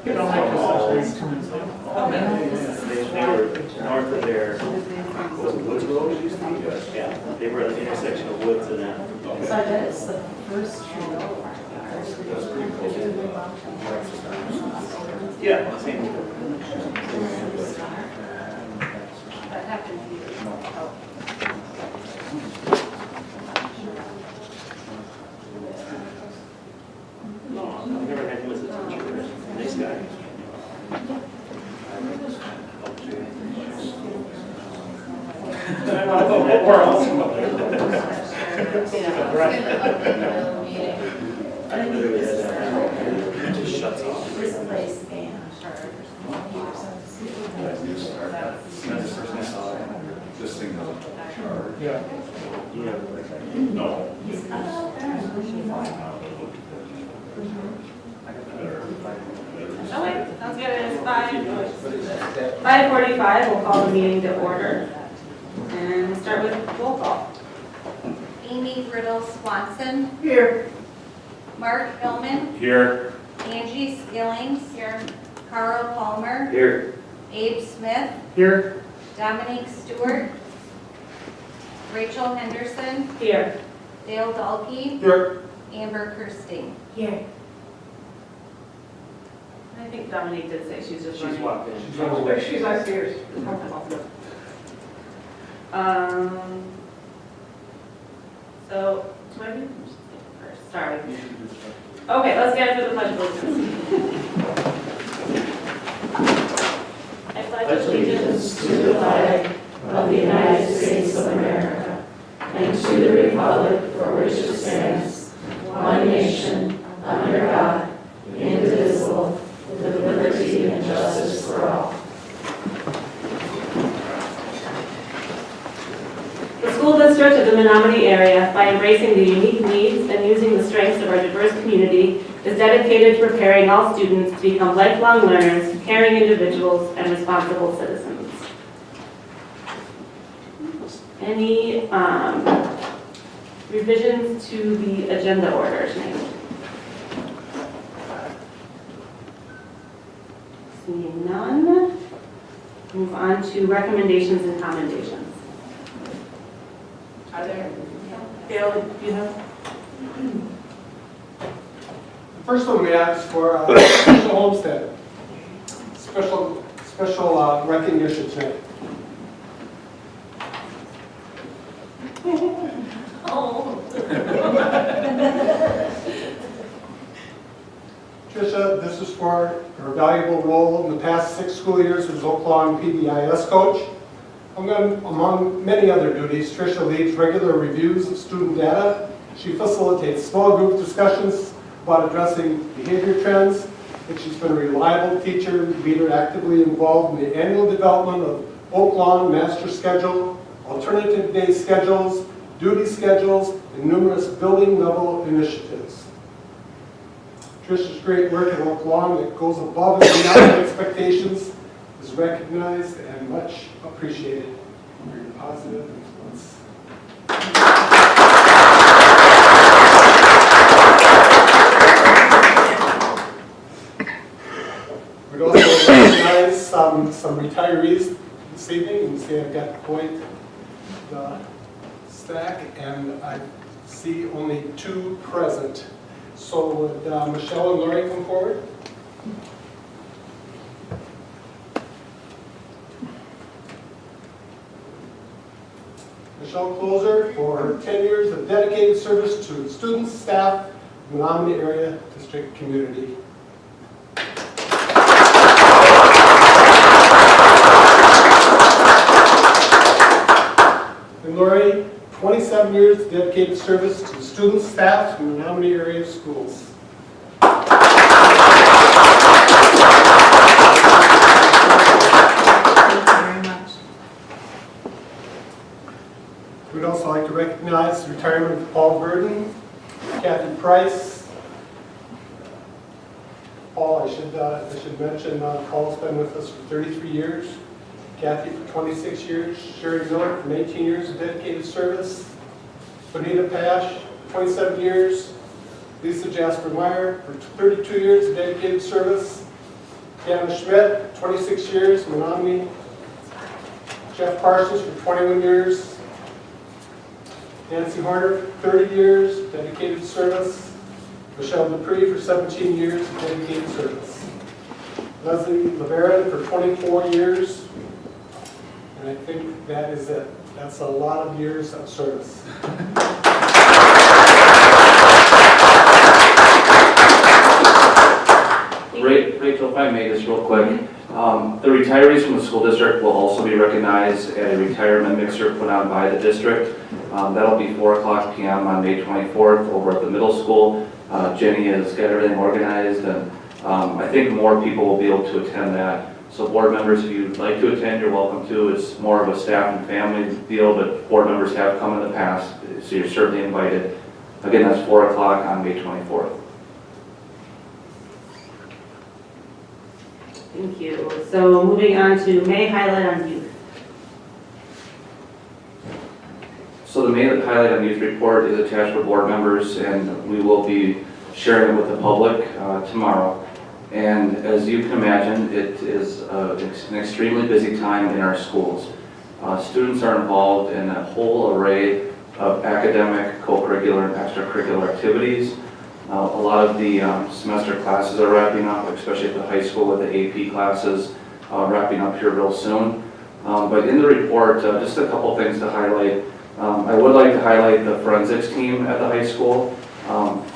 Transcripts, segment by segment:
They were north of there, was it Woods Road? Yeah, they were at the intersection of Woods and that. So I bet it's the first tree. Yeah, same. That happened to you. No, I've never had him as a teacher. Nice guy. We're awesome up there. I literally had that. It just shuts off. This place and That's the first time I saw it. This thing doesn't charge. Yeah. No. Oh wait, sounds good. It's 5:45. We'll call the meeting to order and start with roll call. Amy Riddle Swanson. Here. Mark Hillman. Here. Angie Skillings. Here. Carl Palmer. Here. Abe Smith. Here. Dominique Stewart. Rachel Henderson. Here. Dale Dahlke. Here. Amber Kirsting. Here. I think Dominique did say she's just She's running. walking. She's upstairs. So, do I do first? Sorry. Okay, let's get into the pledge of allegiance. I pledge allegiance to the flag of the United States of America and to the republic for which it stands, one nation, under God, indivisible, with liberty and justice for all. The school district of the Menomonie area, by embracing the unique needs and using the strengths of our diverse community, is dedicated to preparing all students to become lifelong learners, caring individuals, and responsible citizens. Any revisions to the agenda order tonight? Seeing none, move on to recommendations and commendations. Are there? Dale, do you know? The first one we have is for special homestead. Special recognition tonight. Oh. Tricia, this is for her valuable role in the past 6 school years as Oaklawn PBIS coach. Among many other duties, Tricia leads regular reviews of student data. She facilitates small group discussions about addressing behavior trends, and she's been a reliable teacher, leader actively involved in the annual development of Oaklawn master schedule, alternative day schedules, duty schedules, and numerous building level initiatives. Tricia's great work at Oaklawn that goes above and beyond expectations is recognized and much appreciated for your positive influence. We'd also recognize some retirees this evening. You can see I've got quite the stack, and I see only 2 present. So would Michelle and Lori come forward? Michelle Closer for her 10 years of dedicated service to students, staff, and the Menomonie area district community. And Lori, 27 years of dedicated service to students, staff, and the Menomonie area schools. We'd also like to recognize the retirement of Paul Burden, Kathy Price. Paul, I should mention, Paul's been with us for 33 years. Kathy for 26 years. Sherry Miller for 18 years of dedicated service. Bonita Pash, 27 years. Lisa Jasper Meyer for 32 years of dedicated service. Deanna Schmidt, 26 years, Menomonie. Jeff Parsons for 21 years. Nancy Horner, 30 years, dedicated service. Michelle Dupree for 17 years, dedicated service. Leslie LeBaron for 24 years. And I think that is it. That's a lot of years of service. Rachel, if I may, just real quick. The retirees from the school district will also be recognized at a retirement mixer put on by the district. That'll be 4:00 p.m. on May 24th over at the middle school. Jenny has got everything organized, and I think more people will be able to attend that. So board members, if you'd like to attend, you're welcome to. It's more of a staff and family deal, but board members have come in the past, so you're certainly invited. Again, that's 4:00 on May 24th. Thank you. So moving on to May highlight on youth. So the May highlight on youth report is attached for board members, and we will be sharing it with the public tomorrow. And as you can imagine, it is an extremely busy time in our schools. Students are involved in a whole array of academic, co-curricular, and extracurricular activities. A lot of the semester classes are wrapping up, especially at the high school with the AP classes wrapping up here real soon. But in the report, just a couple things to highlight. I would like to highlight the forensics team at the high school.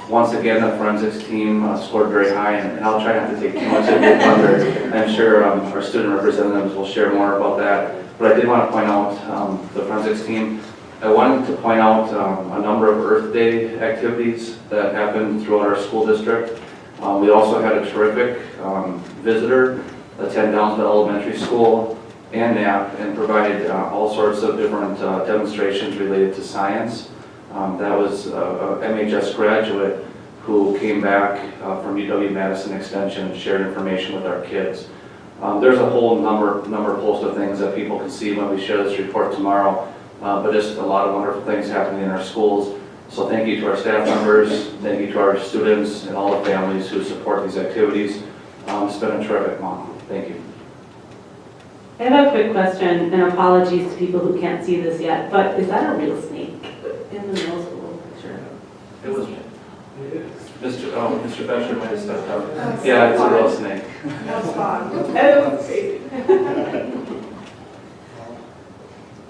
Once again, the forensics team scored very high, and I'll try not to take too much of your thunder. I'm sure our student representatives will share more about that. But I did want to point out the forensics team. I wanted to point out a number of Earth Day activities that happened throughout our school district. We also had a terrific visitor attend Downsville Elementary School and NAP and provided all sorts of different demonstrations related to science. That was a MHS graduate who came back from UW-Madison Extension and shared information with our kids. There's a whole number post of things that people can see when we share this report tomorrow. But just a lot of wonderful things happening in our schools. So thank you to our staff members, thank you to our students and all the families who support these activities. It's been a terrific month. Thank you. I have a quick question, and apologies to people who can't see this yet, but is that a real snake in the middle school picture? It was Mr. Besher might have stepped up. Yeah, it's a real snake. That's fun. That was crazy.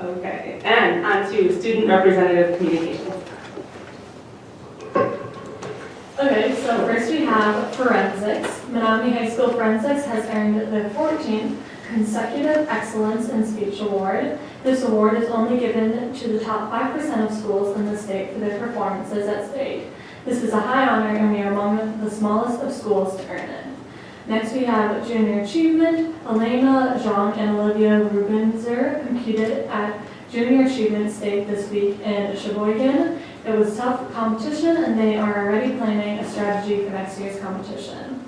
Okay, and on to student representative communications. Okay, so first we have forensics. Menomonie High School Forensics has earned their 14th consecutive Excellence in Speech Award. This award is only given to the top 5% of schools in the state for their performances at state. This is a high honor, and we are among the smallest of schools to earn it. Next we have Junior Achievement. Elena, Jean, and Olivia Rubenzer competed at Junior Achievement State this week in Sheboygan. It was tough competition, and they are already planning a strategy for next year's competition.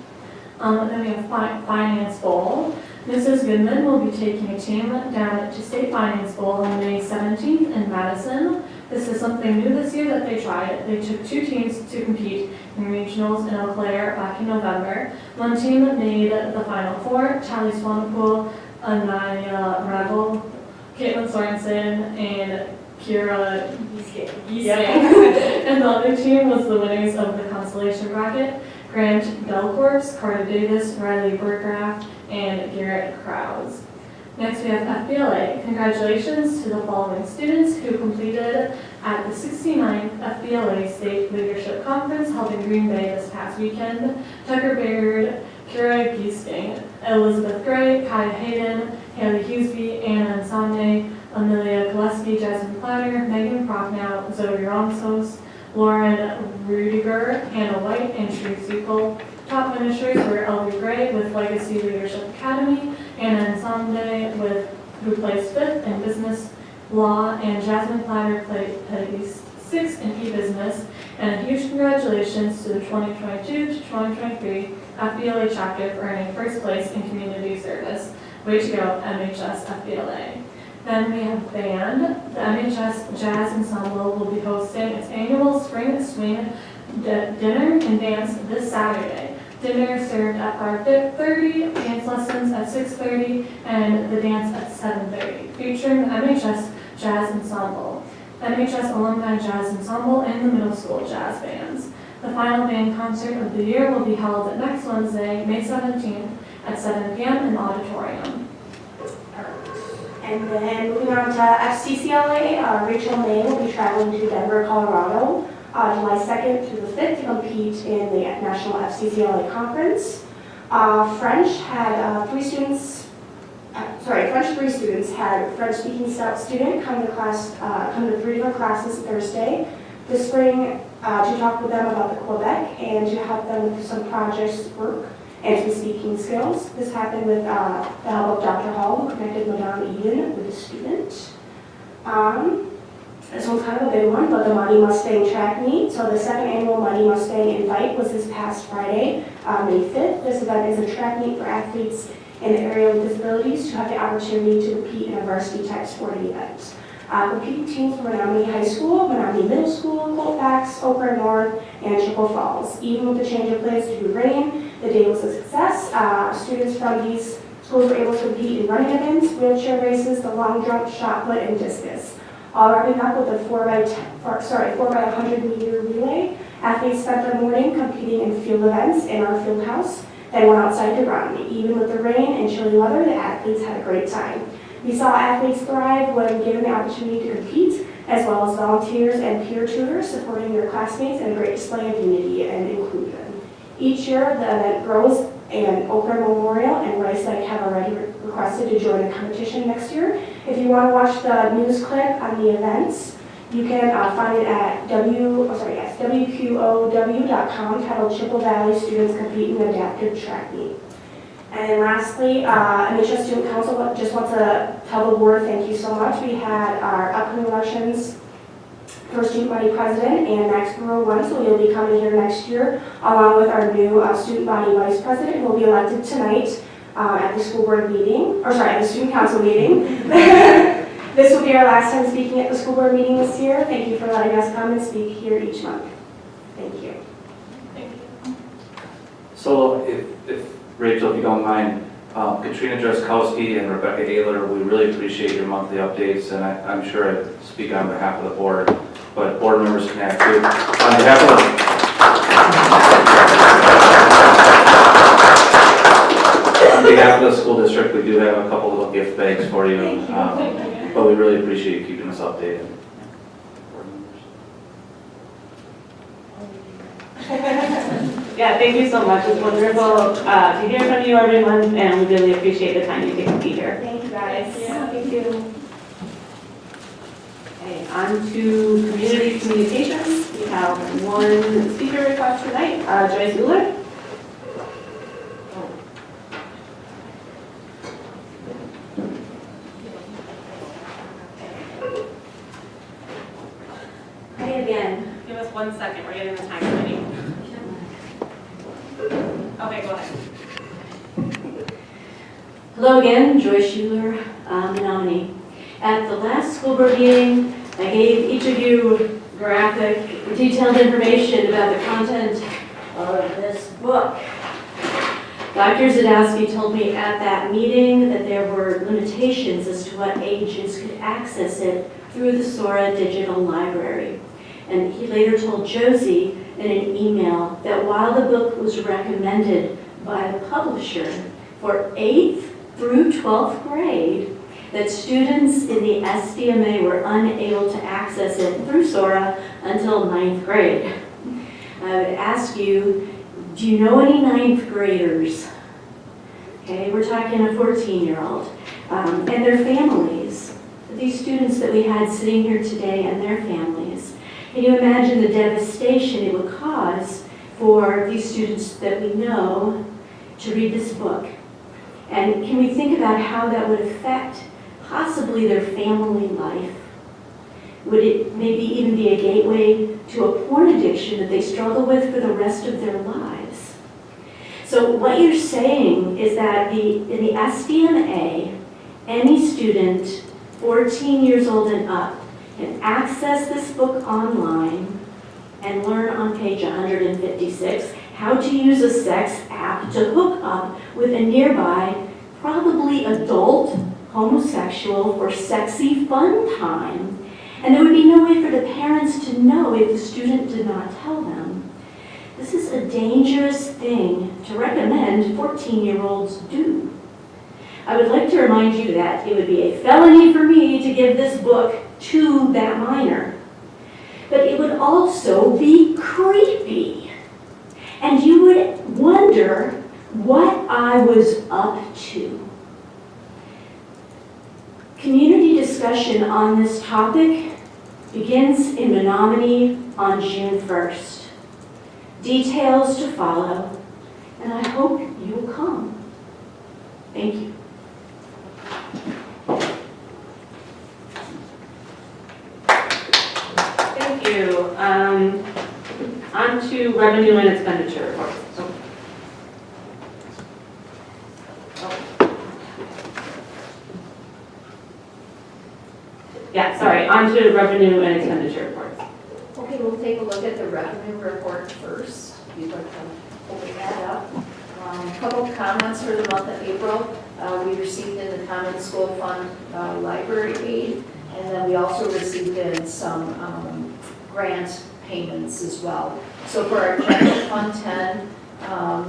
Then we have Finance Bowl. Mrs. Goodman will be taking a team down to State Finance Bowl on May 17th in Madison. This is something new this year that they tried. They took 2 teams to compete in regionals in Eau Claire back in November. One team made the Final Four: Charlie Swanepoel, Anaya Revel, Caitlin Sorensen, and Kira Giesing. And the other team was the winners of the consolation bracket: Grant Delcorps, Carter Davis, Riley Burgraff, and Garrett Krause. Next we have FBLA. Congratulations to the following students who completed at the 69th FBLA State Leadership Conference held in Green Bay this past weekend: Tucker Baird, Kira Giesing, Elizabeth Gray, Kaya Hayden, Haley Hughesby, Anna Nsonde, Amelia Koleski, Jasmine Platter, Megan Prochnow, Zoe Ramsos, Lauren Rudiger, Hannah White, and Sheree Sequel. Top finishers were Elvie Gray with Legacy Leadership Academy, Anna Nsonde who placed 5th in Business Law, and Jasmine Platter placed 6th in E-Business. And a huge congratulations to the 2022 to 2023 FBLA chapter for earning 1st place in community service. Way to go, MHS FBLA. Then we have band. The MHS Jazz Ensemble will be hosting its annual Spring Swing dinner and dance this Saturday. Dinner served at 5:30, dance lessons at 6:30, and the dance at 7:30, featuring the MHS Jazz Ensemble, MHS Alumni Jazz Ensemble, and the middle school jazz bands. The final band concert of the year will be held next Wednesday, May 17th at 7 p.m. in the auditorium. And then moving on to FCCLA, Rachel May will be traveling to Denver, Colorado, July 2nd through the 5th to compete in the National FCCLA Conference. French had three students had French-speaking student come to 3 different classes Thursday this spring to talk with them about the Quebec and to help them with some projects work and some speaking skills. This happened with the help of Dr. Hall, who connected Madame Eden with a student. This one's kind of a big one, but the Muddy Mustang track meet. So the second annual Muddy Mustang Invite was this past Friday, May 5th. This event is a track meet for athletes in the area with disabilities to have the opportunity to compete in a varsity type sporting event. Competing teams from Menomonie High School, Menomonie Middle School, Colfax, Oakland North, and Chippewa Falls. Even with the change of plans due to rain, the day was a success. Students from these schools were able to compete in running events, wheelchair races, the long jump, shot put, and discus. All wrapping up with a 4x100 meter relay. Athletes spent their morning competing in field events in our field house, then went outside to run. Even with the rain and chilly weather, the athletes had a great time. We saw athletes thrive when given the opportunity to compete, as well as volunteers and peer tutors supporting their classmates, and a great display of unity and inclusion. Each year, the event grows, and Oakland Memorial and Rice Lake have already requested to join the competition next year. If you want to watch the news clip on the events, you can find it at WQOW.com, titled Chippewa Valley Students Compete in Adaptive Track Meet. And then lastly, MHS Student Council just wants to tell the board thank you so much. We had our upcoming elections for student body president and Max Brewer won, so he'll be coming here next year, along with our new student body vice president, who will be elected tonight at the school board meeting, at the student council meeting. This will be our last time speaking at the school board meeting this year. Thank you for letting us come and speak here each month. Thank you. Thank you. So if Rachel, if you don't mind, Katrina Jaskowski and Rebecca Ayler, we really appreciate your monthly updates, and I'm sure I speak on behalf of the board, but board members can act too. On behalf of the school district, we do have a couple little gift bags for you, but we really appreciate you keeping us updated. Yeah, thank you so much. It's wonderful to hear from you every month, and we really appreciate the time you take to be here. Thank you, guys. Thank you. Okay, on to community communications. We have one speaker request tonight, Joyce Mueller. Hi again. Give us 1 second. We're getting the time ready. Okay, go ahead. Hello again, Joyce Schuler, Menomonie. At the last school board meeting, I gave each of you graphic, detailed information about the content of this book. Dr. Zadowski told me at that meeting that there were limitations as to what ages could access it through the Sora Digital Library. And he later told Josie in an email that while the book was recommended by the publisher for 8th through 12th grade, that students in the SDMA were unable to access it through Sora until 9th grade. I would ask you, do you know any 9th graders? Okay, we're talking a 14-year-old, and their families. These students that we had sitting here today and their families. Can you imagine the devastation it would cause for these students that we know to read this book? And can we think about how that would affect possibly their family life? Would it maybe even be a gateway to a porn addiction that they struggle with for the rest of their lives? So what you're saying is that in the SDMA, any student 14 years old and up can access this book online and learn on page 156 how to use a sex app to hook up with a nearby, probably adult homosexual for sexy fun time. And there would be no way for the parents to know if the student did not tell them. This is a dangerous thing to recommend 14-year-olds do. I would like to remind you that it would be a felony for me to give this book to that minor. But it would also be creepy. And you would wonder what I was up to. Community discussion on this topic begins in Menomonie on June 1st. Details to follow, and I hope you will come. Thank you. Thank you. On to revenue and expenditure reports. Yeah, sorry, on to revenue and expenditure reports. Okay, we'll take a look at the revenue report first. You'd like to open that up. A couple comments for the month of April. We received in the Common School Fund library aid, and then we also received in some grant payments as well. So for our general fund 10,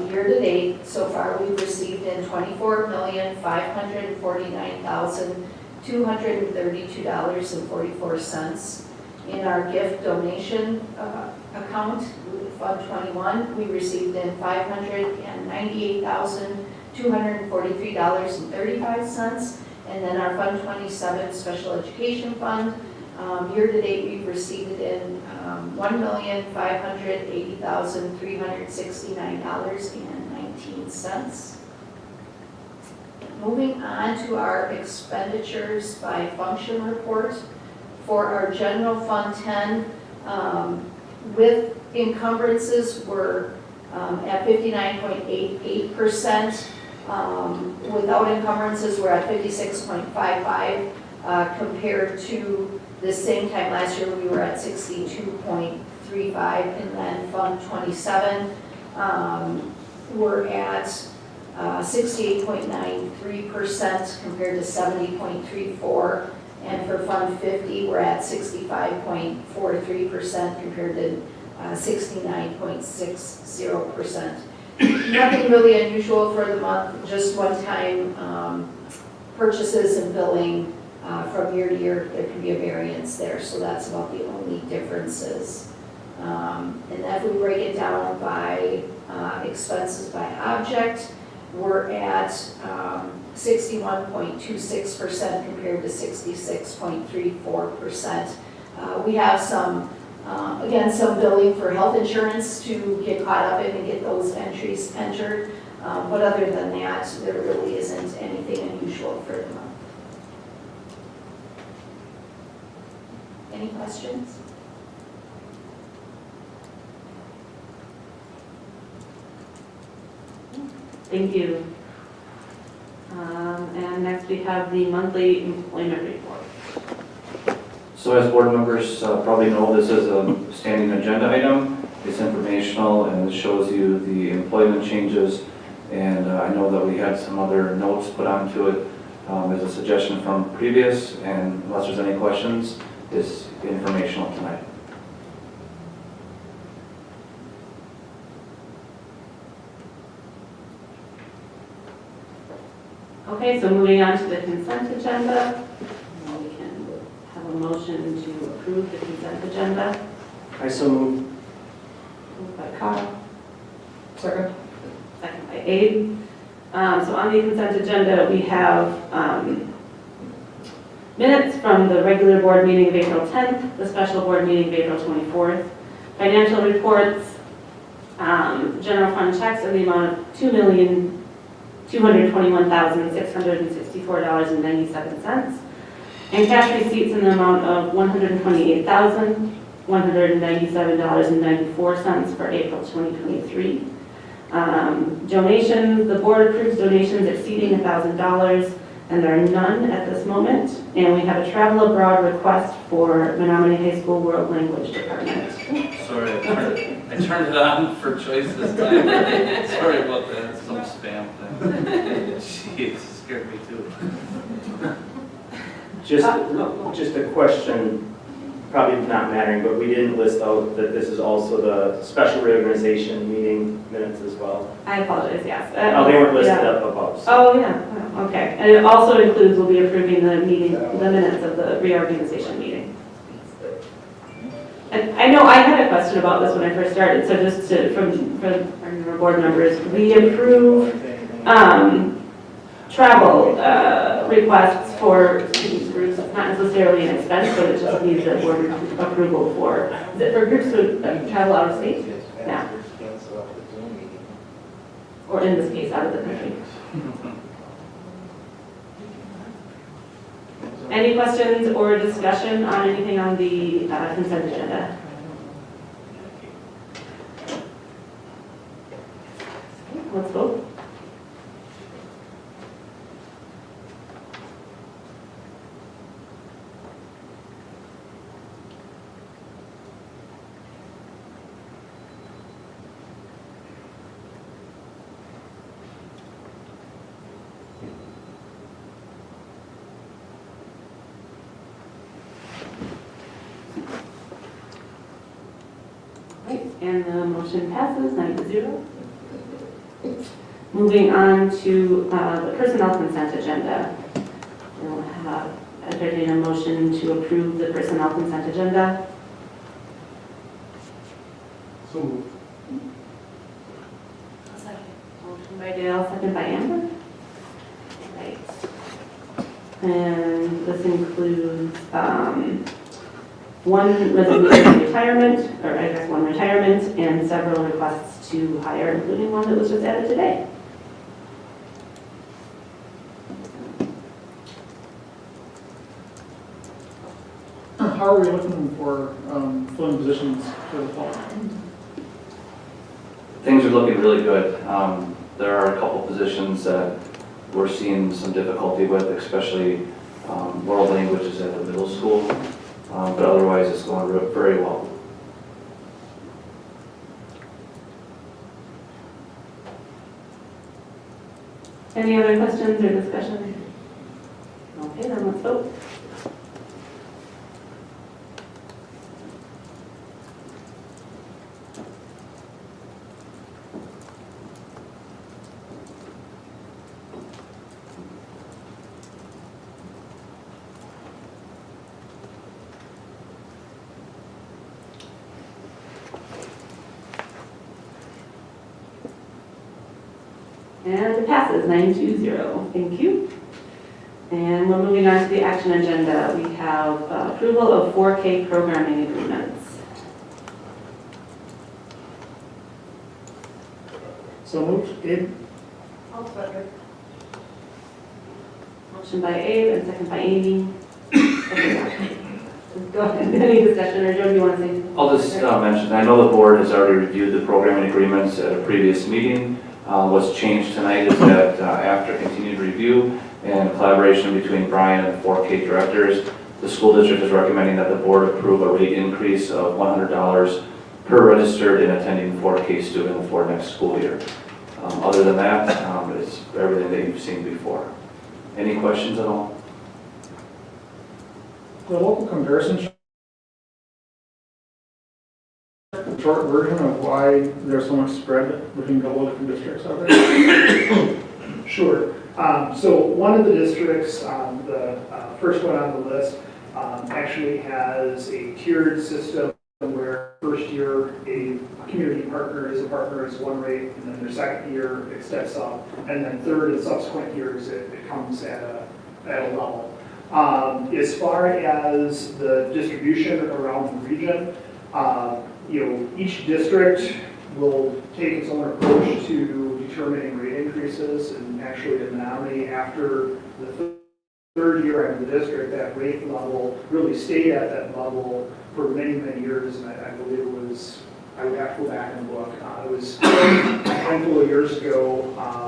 year-to-date, so far we've received in $24,549,232.44. In our gift donation account, Fund 21, we received in $598,243.35. And then our Fund 27 Special Education Fund, year-to-date we've received in $1,580,369.19. Moving on to our expenditures by function report. For our general fund 10, with encumbrances, we're at 59.88%. Without encumbrances, we're at 56.55%, compared to the same time last year, we were at 62.35%. And then Fund 27, we're at 68.93% compared to 70.34%. And for Fund 50, we're at 65.43% compared to 69.60%. Nothing really unusual for the month, just one-time purchases and billing from year to year. There can be a variance there, so that's about the only differences. And if we break it down by expenses by object, we're at 61.26% compared to 66.34%. We have some, again, some billing for health insurance to get caught up in and get those entries entered. But other than that, there really isn't anything unusual for the month. Any questions? Thank you. And next we have the monthly employment report. So as board members probably know, this is a standing agenda item. It's informational and it shows you the employment changes. And I know that we had some other notes put onto it as a suggestion from previous. And unless there's any questions, it's informational tonight. Okay, so moving on to the consent agenda. We can have a motion to approve the consent agenda. I so move. Moved by Kyle, Second? second by Abe. So on the consent agenda, we have minutes from the regular board meeting of April 10th, the special board meeting of April 24th, financial reports, general fund checks in the amount of $2,221,664.97, and cash receipts in the amount of $128,197.94 for April 2023. Donations, the board approves donations exceeding $1,000, and there are none at this moment. And we have a travel abroad request for Menomonie High School World Language Department. Sorry, I I turned it on for choice this time. Sorry about that, some spam thing. Jeez, scared me too. Just a question, probably not mattering, but we didn't list out that this is also the special reorganization meeting minutes as well. I apologize, yes. Oh, they weren't listed Yeah. up above. so- Oh, yeah, oh, okay. And it also includes, we'll be approving the meeting, the minutes of the reorganization meeting. And I know I had a question about this when I first started, so just to, from our board members, we approve travel requests for student groups. It's not necessarily an expense, but it just needs a board approval for, is it for groups who travel out of state? No. Or in this case, out of the country. Any questions or discussion on anything on the consent agenda? Let's vote. Right, and the motion passes 9-0. Moving on to the personnel consent agenda. We'll have entertain a motion to approve the personnel consent agenda. So moved. Motion by Dale, second by Amber. Right. And this includes one resignation retirement, or I guess one retirement, and several requests to hire, including one that was just added today. How are we looking for filling positions for the fall? Things are looking really good. There are a couple positions that we're seeing some difficulty with, especially world languages at the middle school, but otherwise it's going very well. Any other questions or discussion? Okay, then let's vote. And it passes 9-0. Thank you. And we're moving on to the action agenda. We have approval of 4K programming agreements. So moved, Gabe? Motion by Abe and second by Amy. Go ahead. Any discussion, or Joe, do you want to say? I'll just mention, I know the board has already reviewed the programming agreements at a previous meeting. What's changed tonight is that after continued review and collaboration between Brian and the 4K directors, the school district is recommending that the board approve a rate increase of $100 per registered and attending 4K student for next school year. Other than that, it's everything that you've seen before. Any questions at all? The local comparison chart, the short version of why there's so much spread between a couple of different districts out there? Sure. So one of the districts, the first one on the list, actually has a tiered system where first year a community partner is one rate, and then their second year it steps up, and then third and subsequent years it comes at a level. As far as the distribution around the region, each district will take its own approach to determining rate increases, and actually in Menomonie, after the third year of the district, that rate level really stayed at that level for many, many years, and I believe it was, I would have to go back and look. It was a handful of years ago,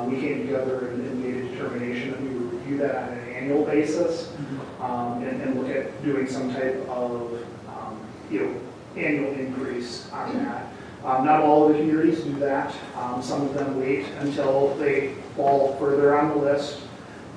we came together and made a determination that we would review that on an annual basis, and look at doing some type of, annual increase on that. Not all of the communities do that. Some of them wait until they fall further on the list,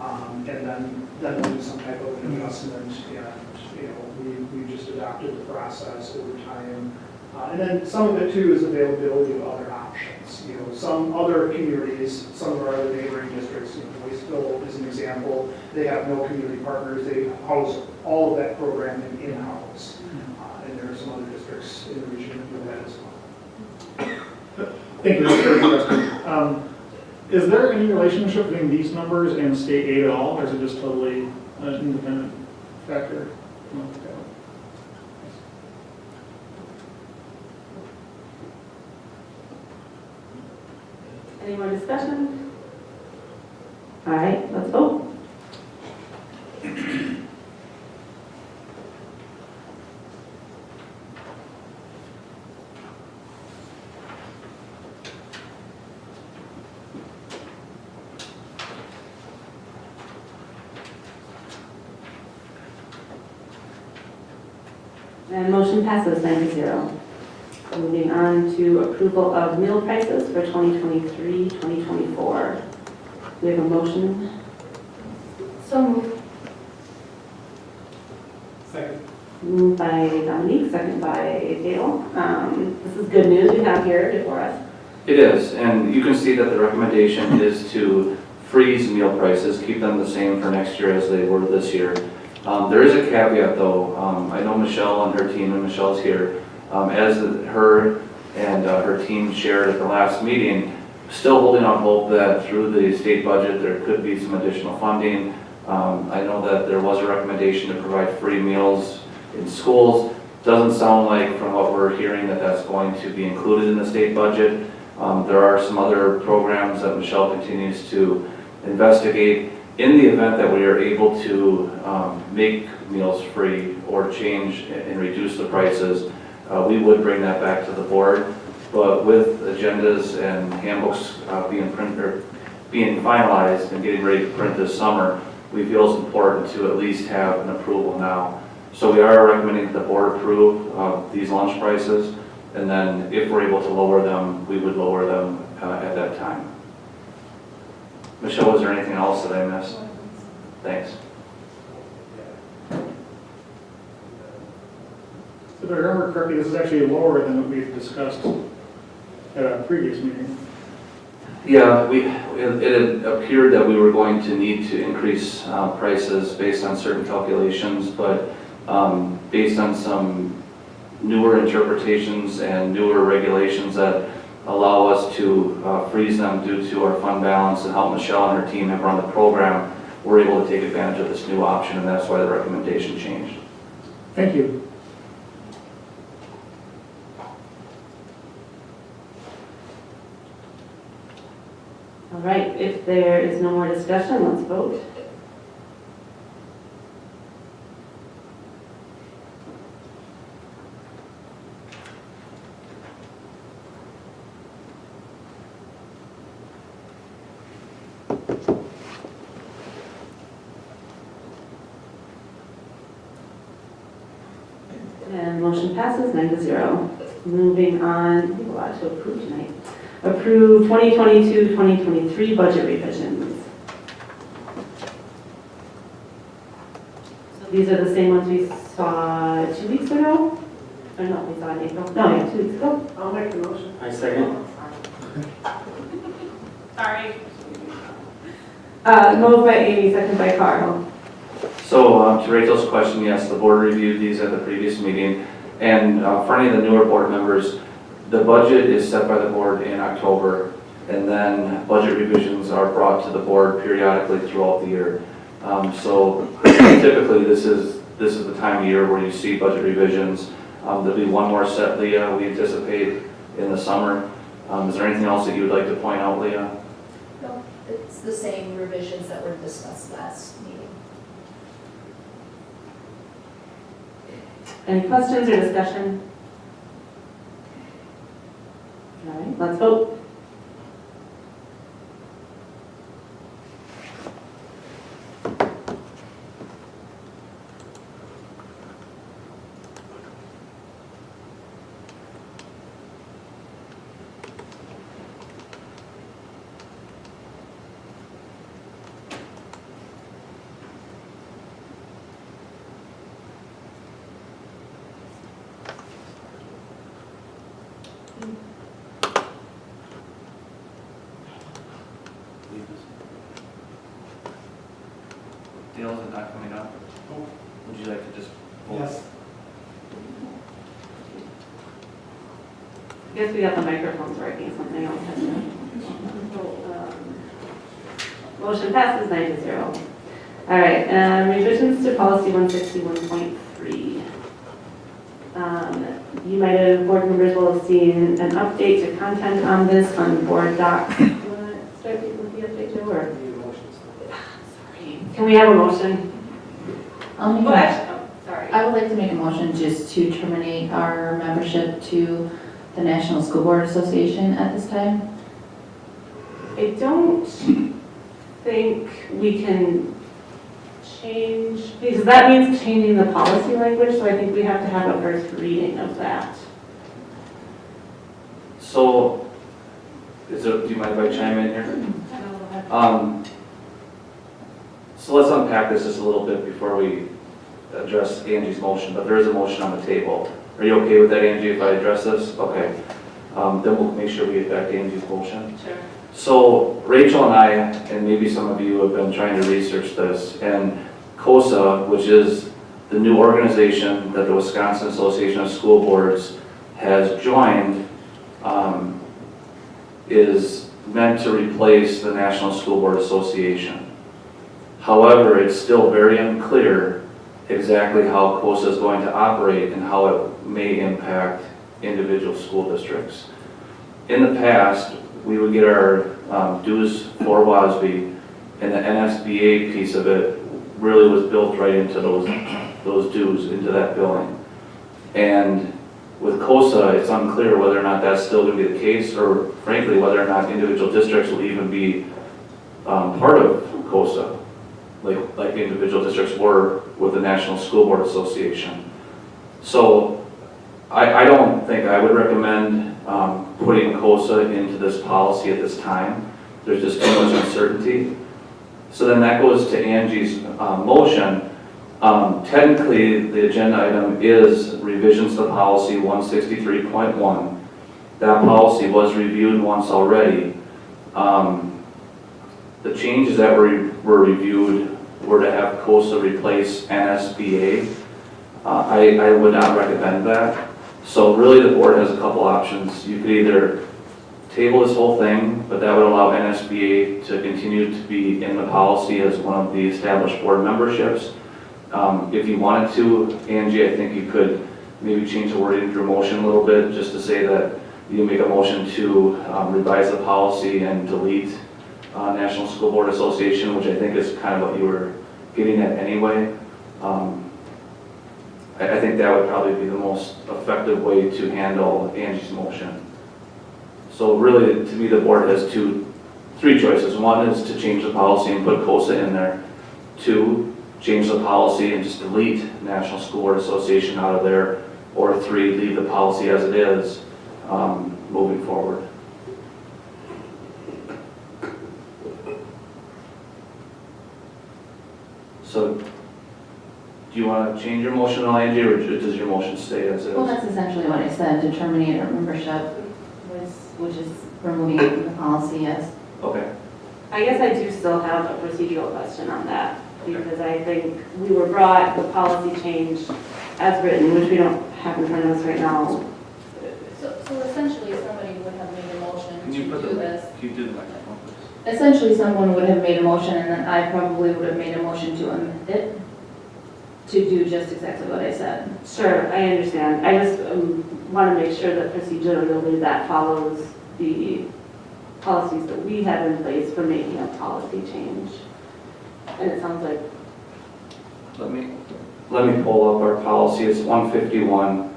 and then we'll do some type of an adjustment. And we just adopted the process over time. And then some of it too is availability of other options. Some other communities, some of our other neighboring districts, Wasteville is an example. They have no community partners. They house all of that programming in-house. And there are some other districts in the region that do that as well. Thank you. That's very interesting. Is there any relationship between these numbers and state aid at all, or is it just totally an independent factor? No, okay. Any more discussion? All right, let's vote. And motion passes 9-0. Moving on to approval of meal prices for 2023-2024. We have a motion. So moved. Second. Moved by Dominique, second by Dale. This is good news we have here before us. It is, and you can see that the recommendation is to freeze meal prices, keep them the same for next year as they were this year. There is a caveat though. I know Michelle and her team, and Michelle's here, as her and her team shared at the last meeting, still holding on hope that through the state budget there could be some additional funding. I know that there was a recommendation to provide free meals in schools. Doesn't sound like, from what we're hearing, that that's going to be included in the state budget. There are some other programs that Michelle continues to investigate. In the event that we are able to make meals free or change and reduce the prices, we would bring that back to the board. But with agendas and handbooks being finalized and getting ready to print this summer, we feel it's important to at least have an approval now. So we are recommending that the board approve these lunch prices, and then if we're able to lower them, we would lower them at that time. Michelle, was there anything else that I missed? Thanks. If I remember correctly, this is actually lower than what we've discussed at a previous meeting. Yeah, it had appeared that we were going to need to increase prices based on certain calculations, but based on some newer interpretations and newer regulations that allow us to freeze them due to our fund balance and how Michelle and her team have run the program, we're able to take advantage of this new option, and that's why the recommendation changed. Thank you. All right, if there is no more discussion, let's vote. And motion passes 9-0. Moving on, we have a lot to approve tonight. Approve 2022-2023 budget revisions. So these are the same ones we saw 2 weeks ago? Or no, we saw in April. No, yeah, 2 weeks ago. I'll make the motion. I second. Sorry. Moved by Amy, second by Carl. So to Rachel's question, yes, the board reviewed these at the previous meeting. And for any of the newer board members, the budget is set by the board in October, and then budget revisions are brought to the board periodically throughout the year. So typically this is the time of year where you see budget revisions. There'll be one more set, Leah, we anticipate in the summer. Is there anything else that you would like to point out, Leah? No, it's the same revisions that were discussed last meeting. Any questions or discussion? All right, let's vote. details and not coming up? Would you like to just? Yes. I guess we got the microphones working, something else has to. Motion passes 9-0. All right, revisions to policy 161.3. You might have, board members will have seen an update to content on this on board docs. You want to start with the update, Joe, or? Sorry. Can we have a motion? I'll make Oh, a- actually, oh, sorry. I would like to make a motion just to terminate our membership to the National School Board Association at this time. I don't think we can change, because that means changing the policy language, so I think we have to have a first reading of that. So, do you mind if I chime in here? So let's unpack this just a little bit before we address Angie's motion, but there is a motion on the table. Are you okay with that, Angie, if I address this? Okay. Then we'll make sure we get back to Angie's motion. Sure. So Rachel and I, and maybe some of you have been trying to research this, and COSA, which is the new organization that the Wisconsin Association of School Boards has joined, is meant to replace the National School Board Association. However, it's still very unclear exactly how COSA is going to operate and how it may impact individual school districts. In the past, we would get our dues for WASB, and the NSBA piece of it really was built right into those dues, into that billing. And with COSA, it's unclear whether or not that's still going to be the case, or frankly, whether or not individual districts will even be part of COSA, like individual districts were with the National School Board Association. So I don't think I would recommend putting COSA into this policy at this time. There's just too much uncertainty. So then that goes to Angie's motion. Technically, the agenda item is revisions to policy 163.1. That policy was reviewed once already. The changes that were reviewed were to have COSA replace NSBA. I would not recommend that. So really the board has a couple options. You could either table this whole thing, but that would allow NSBA to continue to be in the policy as one of the established board memberships. If you wanted to, Angie, I think you could maybe change the wording of your motion a little bit, just to say that you make a motion to revise the policy and delete National School Board Association, which I think is kind of what you were getting at anyway. I think that would probably be the most effective way to handle Angie's motion. So really, to me, the board has three choices. One is to change the policy and put COSA in there. Two, change the policy and just delete National School Board Association out of there. Or three, leave the policy as it is moving forward. So, do you want to change your motion, Angie, or does your motion stay as is? Well, that's essentially what I said, to terminate our membership, which is removing it from the policy, yes. Okay. I guess I do still have a procedural question on that, because I think we were brought the policy change as written, which we don't have in front of us right now. So essentially, somebody would have made a motion Can to you put do this. Can you do the microphone, please? Essentially, someone would have made a motion, and then I probably would have made a motion to amend it to do just exactly what I said. Sure, I understand. I just want to make sure that procedurally that follows the policies that we have in place for making a policy change. And it sounds like. Let me pull up our policy. It's 151,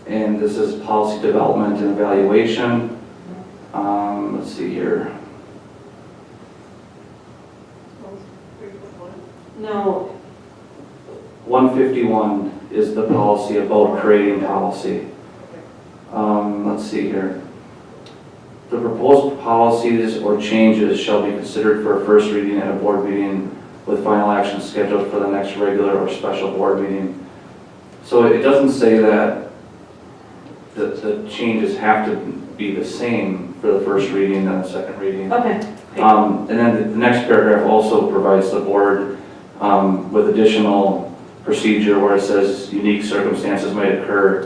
and this is policy development and evaluation. Let's see here. No, 151 is the policy about creating policy. Let's see here. The proposed policies or changes shall be considered for a first reading at a board meeting with final action scheduled for the next regular or special board meeting. So it doesn't say that the changes have to be the same for the first reading and the second reading. okay. And then the next paragraph also provides the board with additional procedure where it says unique circumstances might occur,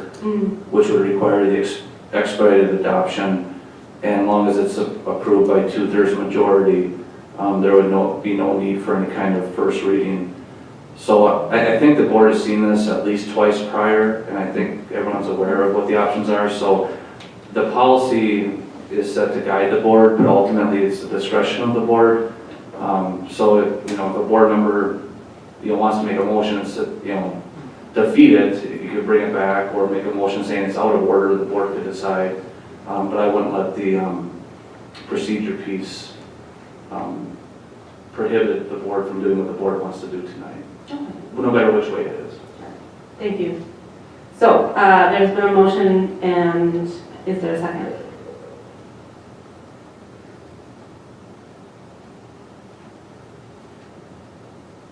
which would require the expedited adoption, and as long as it's approved by 2/3 majority, there would be no need for any kind of first reading. So I think the board has seen this at least twice prior, and I think everyone's aware of what the options are. So the policy is set to guide the board, but ultimately it's the discretion of the board. So if a board member wants to make a motion and defeat it, you could bring it back or make a motion saying it's out of order, the board could decide. But I wouldn't let the procedure piece prohibit the board from doing what the board wants to do tonight, no matter which way it is. Thank you. So there's been a motion, and is there a second?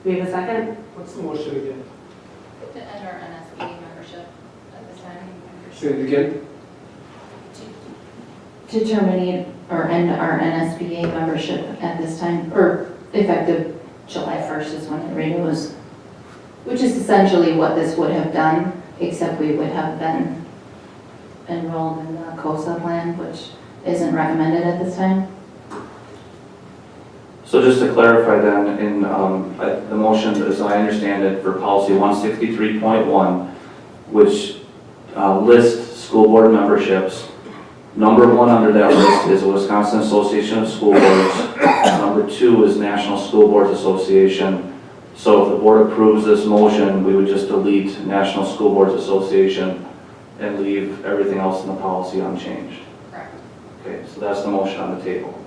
Do we have a second? What's the motion again? To end our NSBA membership at this time. Say it again. To terminate or end our NSBA membership at this time, or effective July 1st is when it renews, which is essentially what this would have done, except we would have been enrolled in the COSA plan, which isn't recommended at this time. So just to clarify then, in the motion, as I understand it, for policy 163.1, which lists school board memberships, number 1 under that list is the Wisconsin Association of School Boards. Number 2 is National School Boards Association. So if the board approves this motion, we would just delete National School Boards Association and leave everything else in the policy unchanged. Correct. Okay, so that's the motion on the table.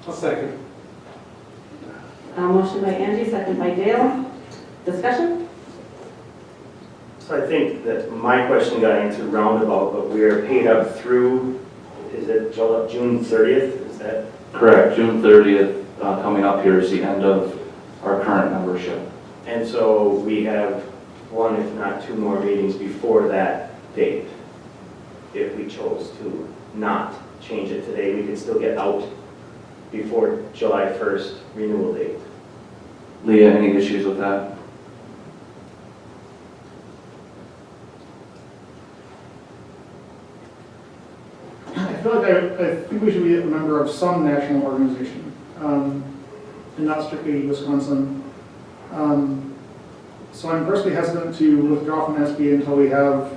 A second. Motion by Angie, second by Dale. Discussion? So I think that my question got answered roundabout, but we are paid up through, is it June 30th? Is that? Correct, June 30th coming up here is the end of our current membership. And so we have 1, if not 2 more meetings before that date. If we chose to not change it today, we could still get out before July 1st renewal date. Leah, any issues with that? I feel like I think we should be a member of some national organization, and not strictly Wisconsin. So I'm personally hesitant to withdraw from SBA until we have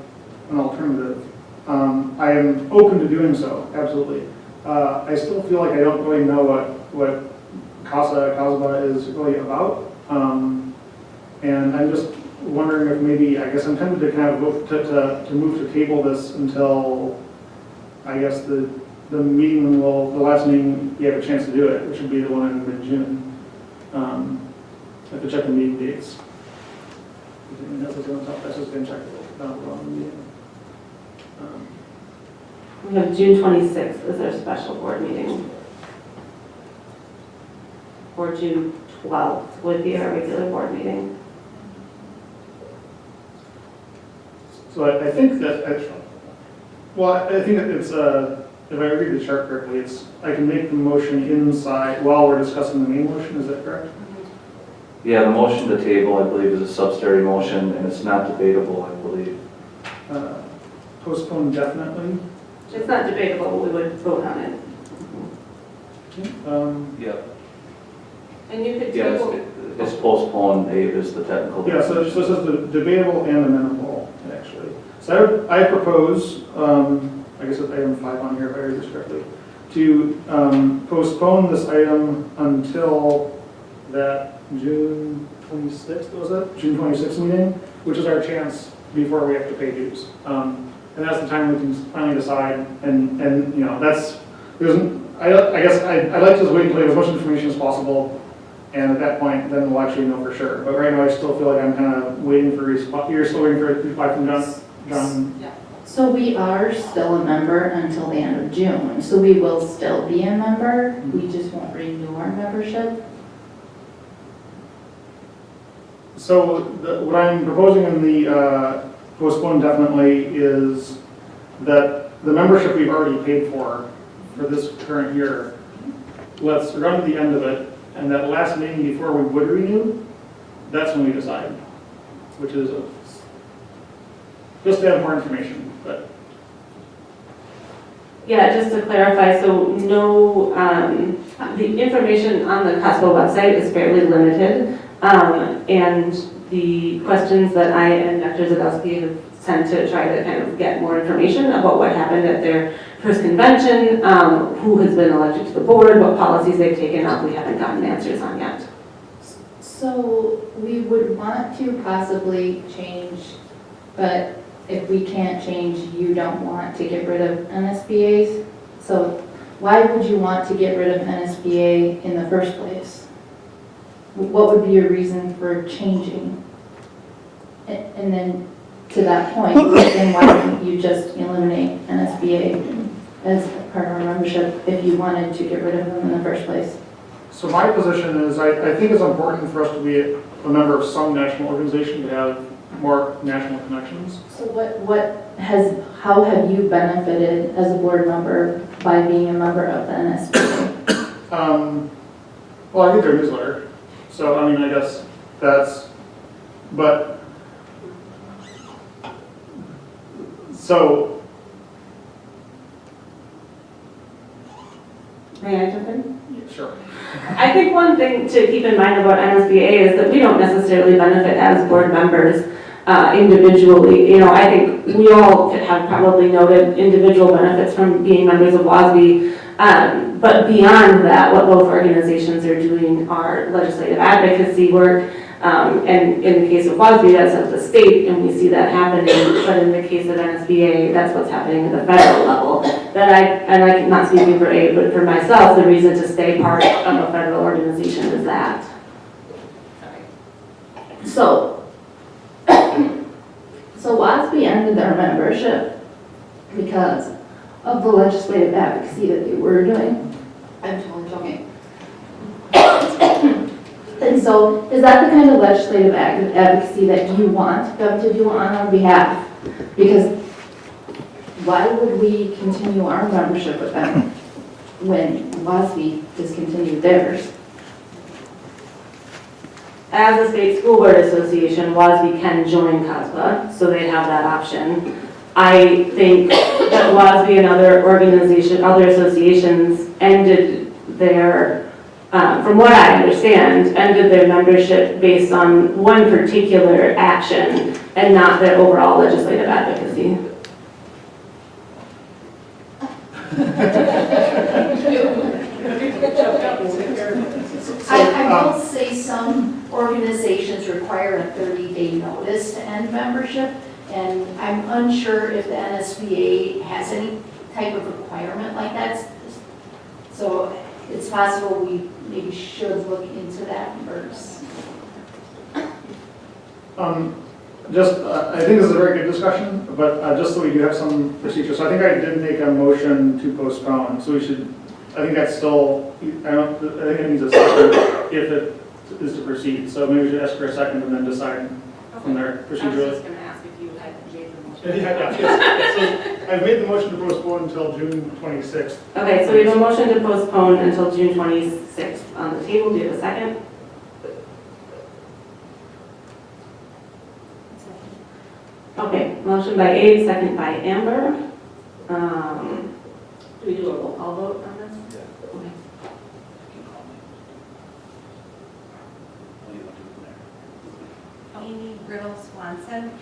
an alternative. I am open to doing so, absolutely. I still feel like I don't really know what CASA is really about. And I'm just wondering if maybe, I guess I'm tempted to kind of vote to move to table this until, I guess, the meeting the last meeting you have a chance to do it, which would be the one in mid-June. I have to check the meeting dates. That's just going to check the meeting. We have June 26th as our special board meeting. Or June 12th would be our regular board meeting. So I think that, I think that it's, if I read the chart correctly, I can make the motion inside while we're discussing the main motion, is that correct? Yeah, the motion to table, I believe, is a subsidiary motion, and it's not debatable, I believe. Postpone definitely. It's not debatable, we would vote on it. Yep. And you could Yes, table. it's postponed, Dave, is the technical. Yeah, so it says the debatable and amenable, actually. So I propose, I guess it's item 5 on here, if I read this correctly, to postpone this item until that June 26th, was it? June 26th meeting, which is our chance before we have to pay dues. And that's the time we can finally decide, and you know, I guess I'd like to just wait until we have as much information as possible, and at that point, then we'll actually know for sure. But right now, I still feel like I'm kind of waiting for you're still waiting for a reply from John. So we are still a member until the end of June, so we will still be a member, we just won't renew our membership. So what I'm proposing in the postpone definitely is that the membership we've already paid for this current year let's run to the end of it, and that last meeting before we would renew, that's when we decide, which is just to have more information, but. Yeah, just to clarify, so no, the information on the Costco website is fairly limited. And the questions that I and Dr. Zadowski have sent to try to kind of get more information about what happened at their first convention, who has been elected to the board, what policies they've taken up, we haven't gotten answers on yet. So we would want to possibly change, but if we can't change, you don't want to get rid of NSBAs. So why would you want to get rid of NSBA in the first place? What would be your reason for changing? And then to that point, then why wouldn't you just eliminate NSBA as part of our membership if you wanted to get rid of them in the first place? So my position is, I think it's important for us to be a member of some national organization to have more national connections. So how have you benefited as a board member by being a member of the NSBA? Well, I read their newsletter, so I mean, I guess that's, but, so. May I jump in? Yeah, sure. I think one thing to keep in mind about NSBA is that we don't necessarily benefit as board members individually. You know, I think we all have probably noted individual benefits from being members of WASB, but beyond that, what both organizations are doing are legislative advocacy work, and in the case of WASB, that's at the state, and we see that happening, but in the case of NSBA, that's what's happening at the federal level. And I'm not speaking for Abe, but for myself, the reason to stay part of a federal organization is that. So WASB ended their membership because of the legislative advocacy that they were doing. I'm totally joking. And so, is that the kind of legislative advocacy that you want them to do on our behalf? Because why would we continue our membership with them when WASB discontinued theirs? As a state school board association, WASB can join COSBA, so they have that option. I think that WASB and other associations ended their, from what I understand, ended their membership based on one particular action and not their overall legislative advocacy. I will say some organizations require a 30-day notice to end membership, and I'm unsure if the NSBA has any type of requirement like that. So it's possible we maybe should look into that first. I think this is a very good discussion, but just so we do have some procedure. So I think I did make a motion to postpone, so we should, I think that's still, I think it needs a second if it is to proceed. So maybe we should ask for a second and then decide from there procedurally. I was just going to ask if you had made the motion. Yes. So I've made the motion to postpone until June 26th. Okay, so we have a motion to postpone until June 26th on the table. Do you have a second? Okay, motion by Abe, second by Amber. Do we do a roll call vote on this? Yeah. Okay. Amy Riddle Swanson.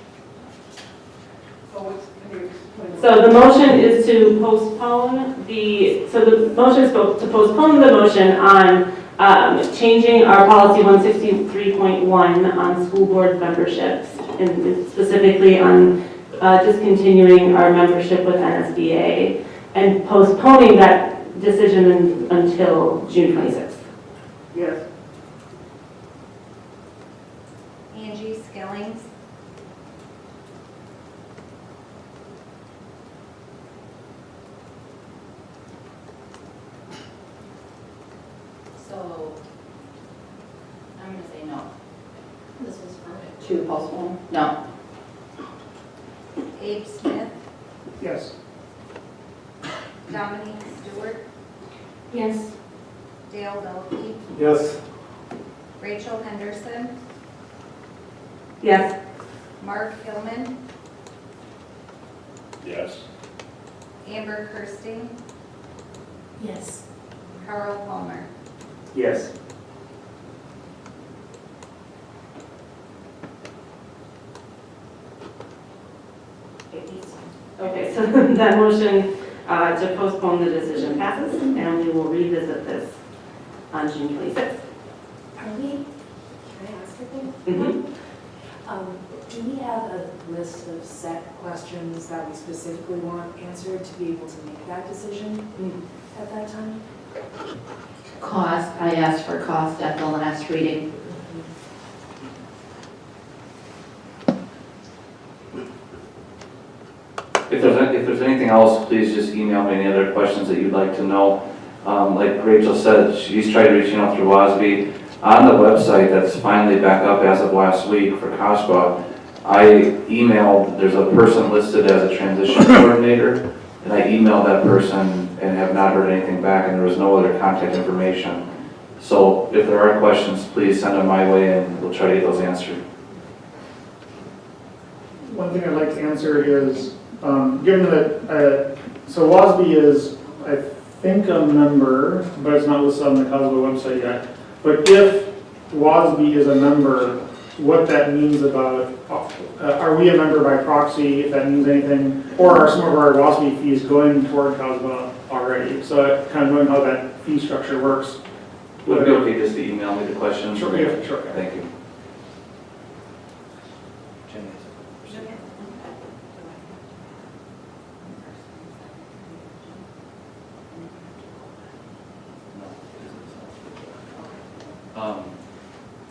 So the motion is to postpone the motion is to postpone the motion on changing our policy 163.1 on school board memberships, and specifically on discontinuing our membership with NSBA and postponing that decision until June 26th. Yes. Angie Skillings. So, I'm going to say no. This is for to postpone? No. Abe Smith. Yes. Dominique Stewart. Yes. Dale Belkey, Yes. Rachel Henderson, Yes. Mark Hillman, Yes. Amber Kirsting, Yes. Carl Palmer. Yes. Okay, so that motion to postpone the decision passes, and we will revisit this on June 26th. Can I ask a thing? Mhm. Do we have a list of set questions that we specifically want answered to be able to make that decision at that time? Cost, I asked for cost at the last reading. If there's anything else, please just email me any other questions that you'd like to know. Like Rachel said, she's tried reaching out through WASB. On the website that's finally back up as of last week for COSPA, I emailed, there's a person listed as a transition coordinator, and I emailed that person and have not heard anything back, and there was no other contact information. So if there are questions, please send them my way and we'll try to get those answered. One thing I'd like to answer is, given that, so WASB is, I think, a member, but it's not listed on the COSBA website yet. But if WASB is a member, what that means about, are we a member by proxy, if that means anything, or are some of our WASB fees going toward COSBA already? So kind of knowing how that fee structure works. Would it be okay just to email me the questions? Sure, yeah, sure. Thank you.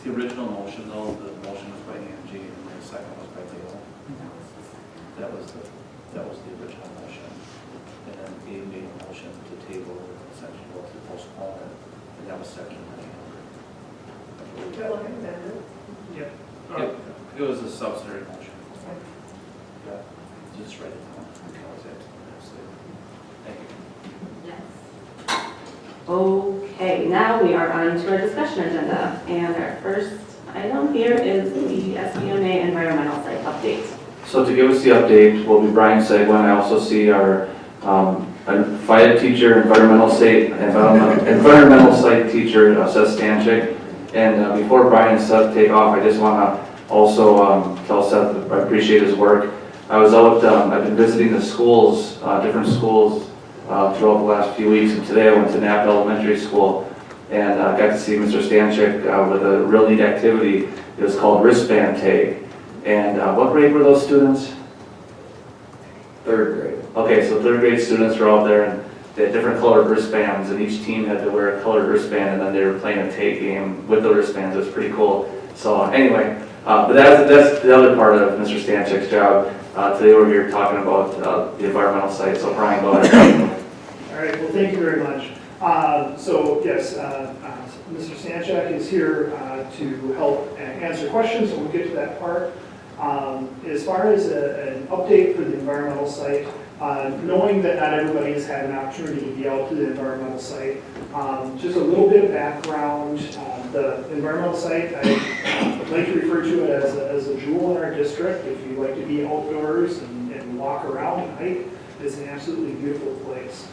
The original motion though, the motion was by Angie and the second was by Dale. That was the original motion. And then Gabe made a motion to table, essentially, well, to postpone it, and that was seconded by Amber. Yep. Yep, it was a subsidiary motion. Yeah, just write it down. That was it. Thank you. Okay, now we are on to our discussion agenda, and our first item here is the SBMA environmental site update. So to give us the update will be Brian Seguin. I also see our FIAD teacher, environmental site teacher, Seth Stanchik. And before Brian and Seth take off, I just want to also tell Seth that I appreciate his work. I was out, I've been visiting the schools, different schools throughout the last few weeks, and today I went to Knapp Elementary School and got to see Mr. Stanchik with a real neat activity. It was called wristband tag. And what grade were those students? Third grade. Okay, so third grade students were out there and they had different colored wristbands, and each team had to wear a colored wristband, and then they were playing a tag game with the wristbands. It was pretty cool. So anyway, but that's the other part of Mr. Stanchik's job. Today we're here talking about the environmental site. So Brian, go ahead. All right, well, thank you very much. So yes, Mr. Stanchik is here to help answer questions, and we'll get to that part. As far as an update for the environmental site, knowing that not everybody has had an opportunity to be out to the environmental site, just a little bit of background. The environmental site, I like to refer to it as a jewel in our district. If you like to be outdoors and walk around and hike, it's an absolutely beautiful place.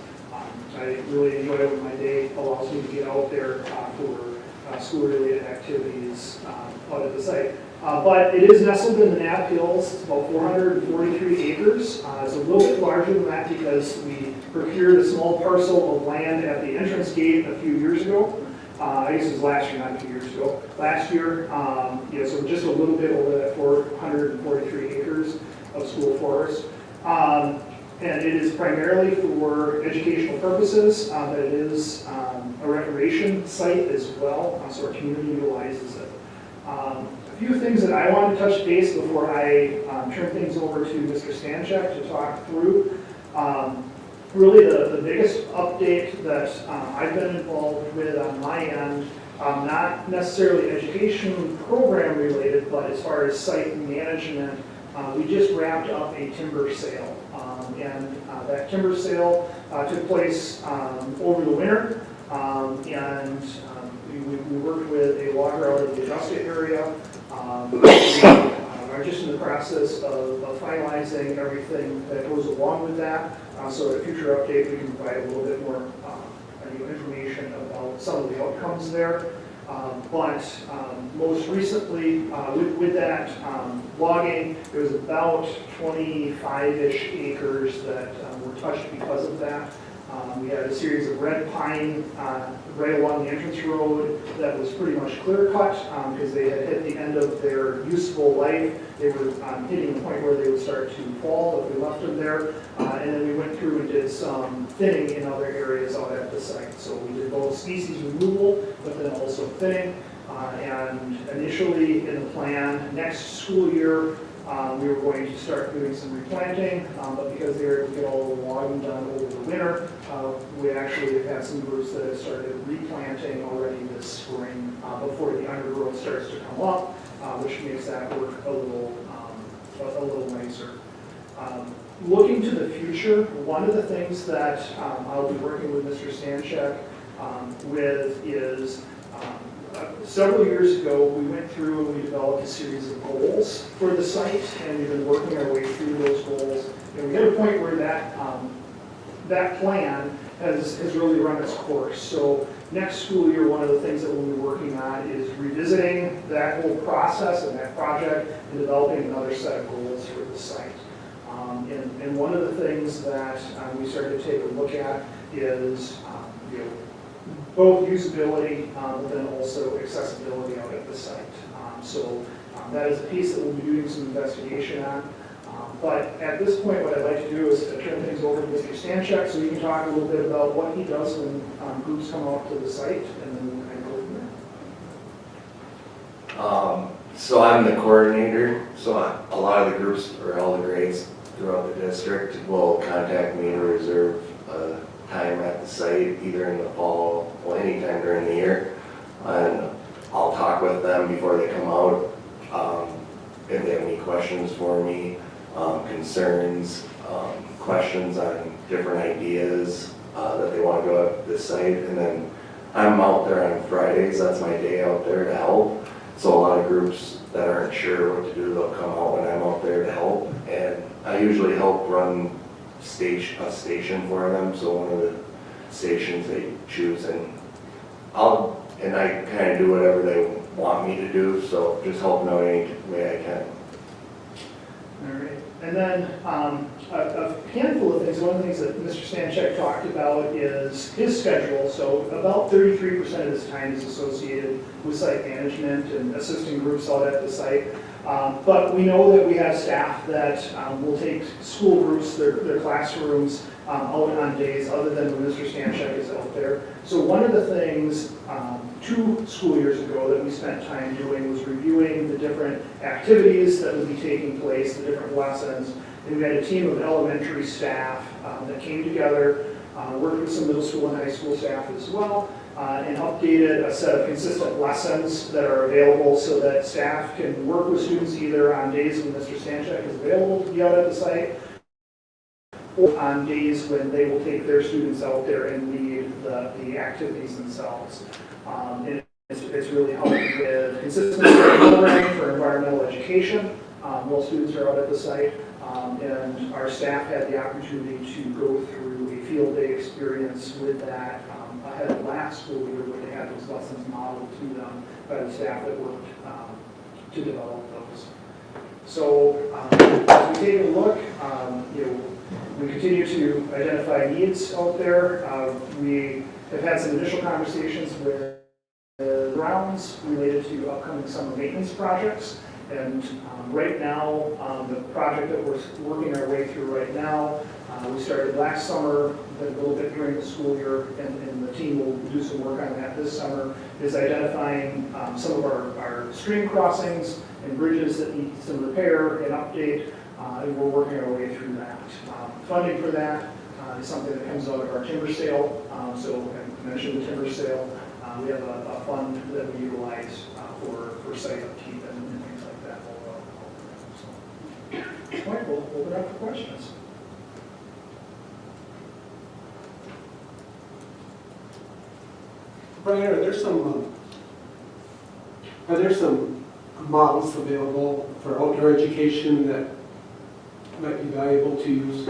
I really enjoy it when my day allows me to get out there for school-related activities out at the site. But it is nestled in the Knapp Hills. It's about 443 acres. It's a little bit larger than that because we procured a small parcel of land at the entrance gate a few years ago. I guess it was last year, not a few years ago. Last year, so just a little bit over that 443 acres of school forest. And it is primarily for educational purposes, but it is a recreation site as well, so our community utilizes it. A few things that I want to touch base before I turn things over to Mr. Stanchik to talk through. Really the biggest update that I've been involved with on my end, not necessarily education program related, but as far as site management, we just wrapped up a timber sale. And that timber sale took place over the winter. And process of finalizing everything that goes along with that. So at a future update, we can provide a little bit more information about some of the outcomes there. But most recently, with that logging, there was about 25-ish acres that were touched because of that. We had a series of red pine right along the entrance road that was pretty much clear cut because they had hit the end of their useful life. They were hitting the point where they would start to fall if we left them there. And then we went through and did some thinning in other areas out at the site. So we did both species removal, but then also thinning. And initially in the plan, next school year, we were going to start doing some replanting, but because they were able to get all the logging done over the winter, we actually have had some groups that have started replanting already this spring before the undergrowth starts to come up, which makes that work a little nicer. Looking to the future, one of the things that I'll be working with Mr. Stanchek with is several years ago, we went through and we developed a series of goals for the site, and we've been working our way through those goals. And we hit a point where that plan has really run its course. So next school year, one of the things that we'll be working on is revisiting that whole process and that project and developing another set of goals for the site. And one of the things that we started to take a look at is both usability, but then also accessibility out at the site. So that is a piece that we'll be doing some investigation on. But at this point, what I'd like to do is to turn things over to Mr. Stanchek so he can talk a little bit about what he does when groups come out to the site, and then we'll kind of go from there. So I'm the coordinator, so a lot of the groups, or all the grades throughout the district, will contact me to reserve time at the site, either in the fall or anytime during the year. And I'll talk with them before they come out. If they have any questions for me, concerns, questions on different ideas that they want to go up this site. And then I'm out there on Fridays, that's my day out there to help. So a lot of groups that aren't sure what to do, they'll come out when I'm out there to help. And I usually help run a station for them, so one of the stations they choose, and I kind of do whatever they want me to do, so just help them out any way I can. All right. And then a handful of things. One of the things that Mr. Stanchek talked about is his schedule. So about 33% of his time is associated with site management and assisting groups out at the site. But we know that we have staff that will take school groups, their classrooms, out on days other than when Mr. Stanchek is out there. So one of the things 2 school years ago that we spent time doing was reviewing the different activities that would be taking place, the different lessons. And we had a team of elementary staff that came together, worked with some middle school and high school staff as well, and updated a set of consistent lessons that are available so that staff can work with students either on days when Mr. Stanchek is available to be out at the site, or on days when they will take their students out there and lead the activities themselves. And it's really helping with consistency programming for environmental education while students are out at the site. And our staff had the opportunity to go through a field day experience with that ahead of last school year, where they had those lessons modeled to them by the staff that worked to develop those. So as we take a look, we continue to identify needs out there. We have had some initial conversations with grounds related to upcoming summer maintenance projects. And right now, the project that we're working our way through right now, we started last summer, then a little bit during the school year, and the team will do some work on that this summer, is identifying some of our stream crossings and bridges that need some repair and update, and we're working our way through that. Funding for that is something that comes out of our timber sale. So I mentioned the timber sale. We have a fund that we utilize for site upkeep and things like that. So, at this point, we'll open up for questions. Brian, are there some models available for outdoor education that might be valuable to use?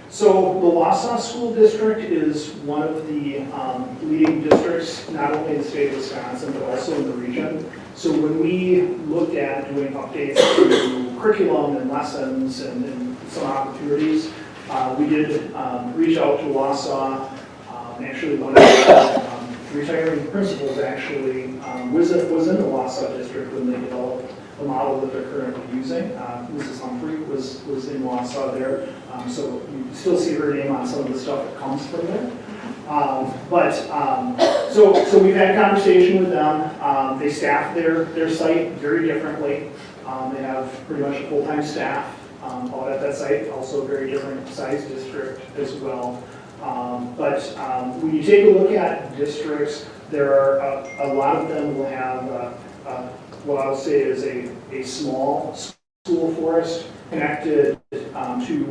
So the Wausau School District is one of the leading districts, not only in the state of Wisconsin, but also in the region. So when we looked at doing updates to curriculum and lessons and some opportunities, we did reach out to Wausau. Actually, one of the retiring principals actually was in the Wausau district when they developed the model that they're currently using. Mrs. Humphrey was in Wausau there, so you still see her name on some of the stuff that comes from there. So we've had a conversation with them. They staff their site very differently. They have pretty much a full-time staff out at that site, also a very different size district as well. When you take a look at districts, there are a lot of them will have what I'll say is a small school forest connected to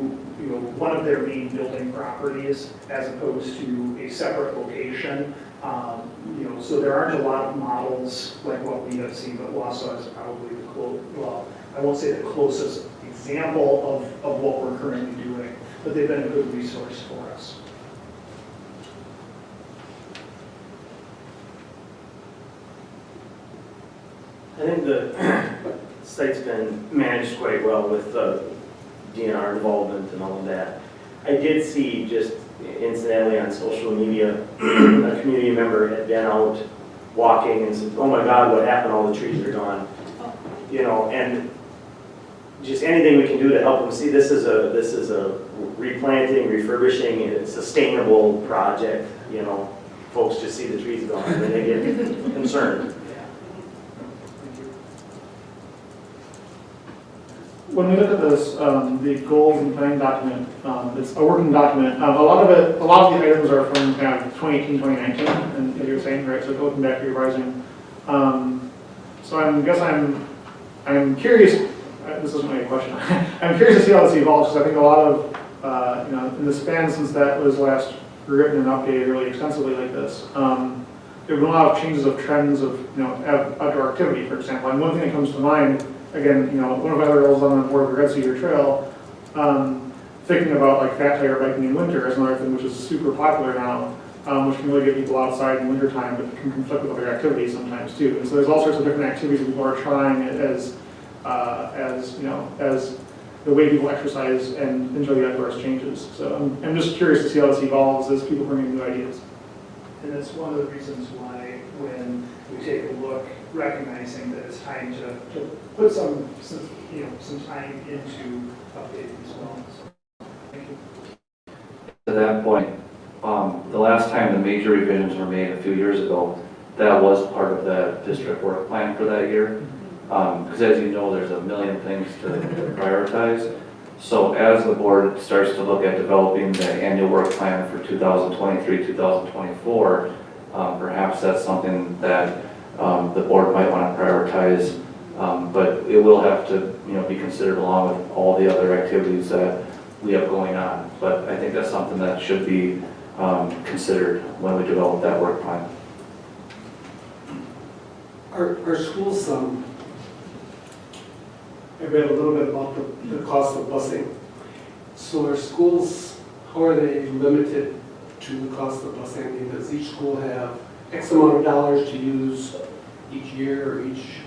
one of their main building properties as opposed to a separate location. So there aren't a lot of models like what we have seen, but Wausau is probably I won't say the closest example of what we're currently doing, but they've been a good resource for us. I think the site's been managed quite well with DNR involvement and all of that. I did see just incidentally on social media, a community member had been out walking and said, oh my God, what happened? All the trees are gone. And just anything we can do to help them see this is a replanting, refurbishing, and sustainable project. Folks just see the trees gone and they get concerned. When we look at this, the goals and planning document, it's a working document. A lot of the items are from kind of 2018, 2019, and as you were saying, right? So looking back to revising. So I'm curious. This isn't really a question. I'm curious to see how this evolves because I think a lot of in the span since that was last written and updated really extensively like this. There have been a lot of changes of trends of outdoor activity, for example. And one thing that comes to mind. Again, one of my other roles on the board of the Red Cedar Trail, thinking about like fat tire biking in winter is another thing which is super popular now, which can really get people outside in wintertime, but can conflict with other activities sometimes too. And so there's all sorts of different activities that people are trying as the way people exercise and enjoy the outdoors changes. So I'm just curious to see how this evolves as people bring in new ideas. And that's one of the reasons why when we take a look, recognizing that it's time to put some time into updating as well. So, thank you. To that point, the last time the major revisions were made a few years ago, that was part of the district work plan for that year. Because as you know, there's a million things to prioritize. So as the board starts to look at developing the annual work plan for 2023, 2024, perhaps that's something that the board might want to prioritize, but it will have to be considered along with all the other activities that we have going on. But I think that's something that should be considered when we develop that work plan. Our schools, I read a little bit about the cost of busing. So our schools, how are they limited to the cost of busing? I mean, does each school have X amount of dollars to use each year or each?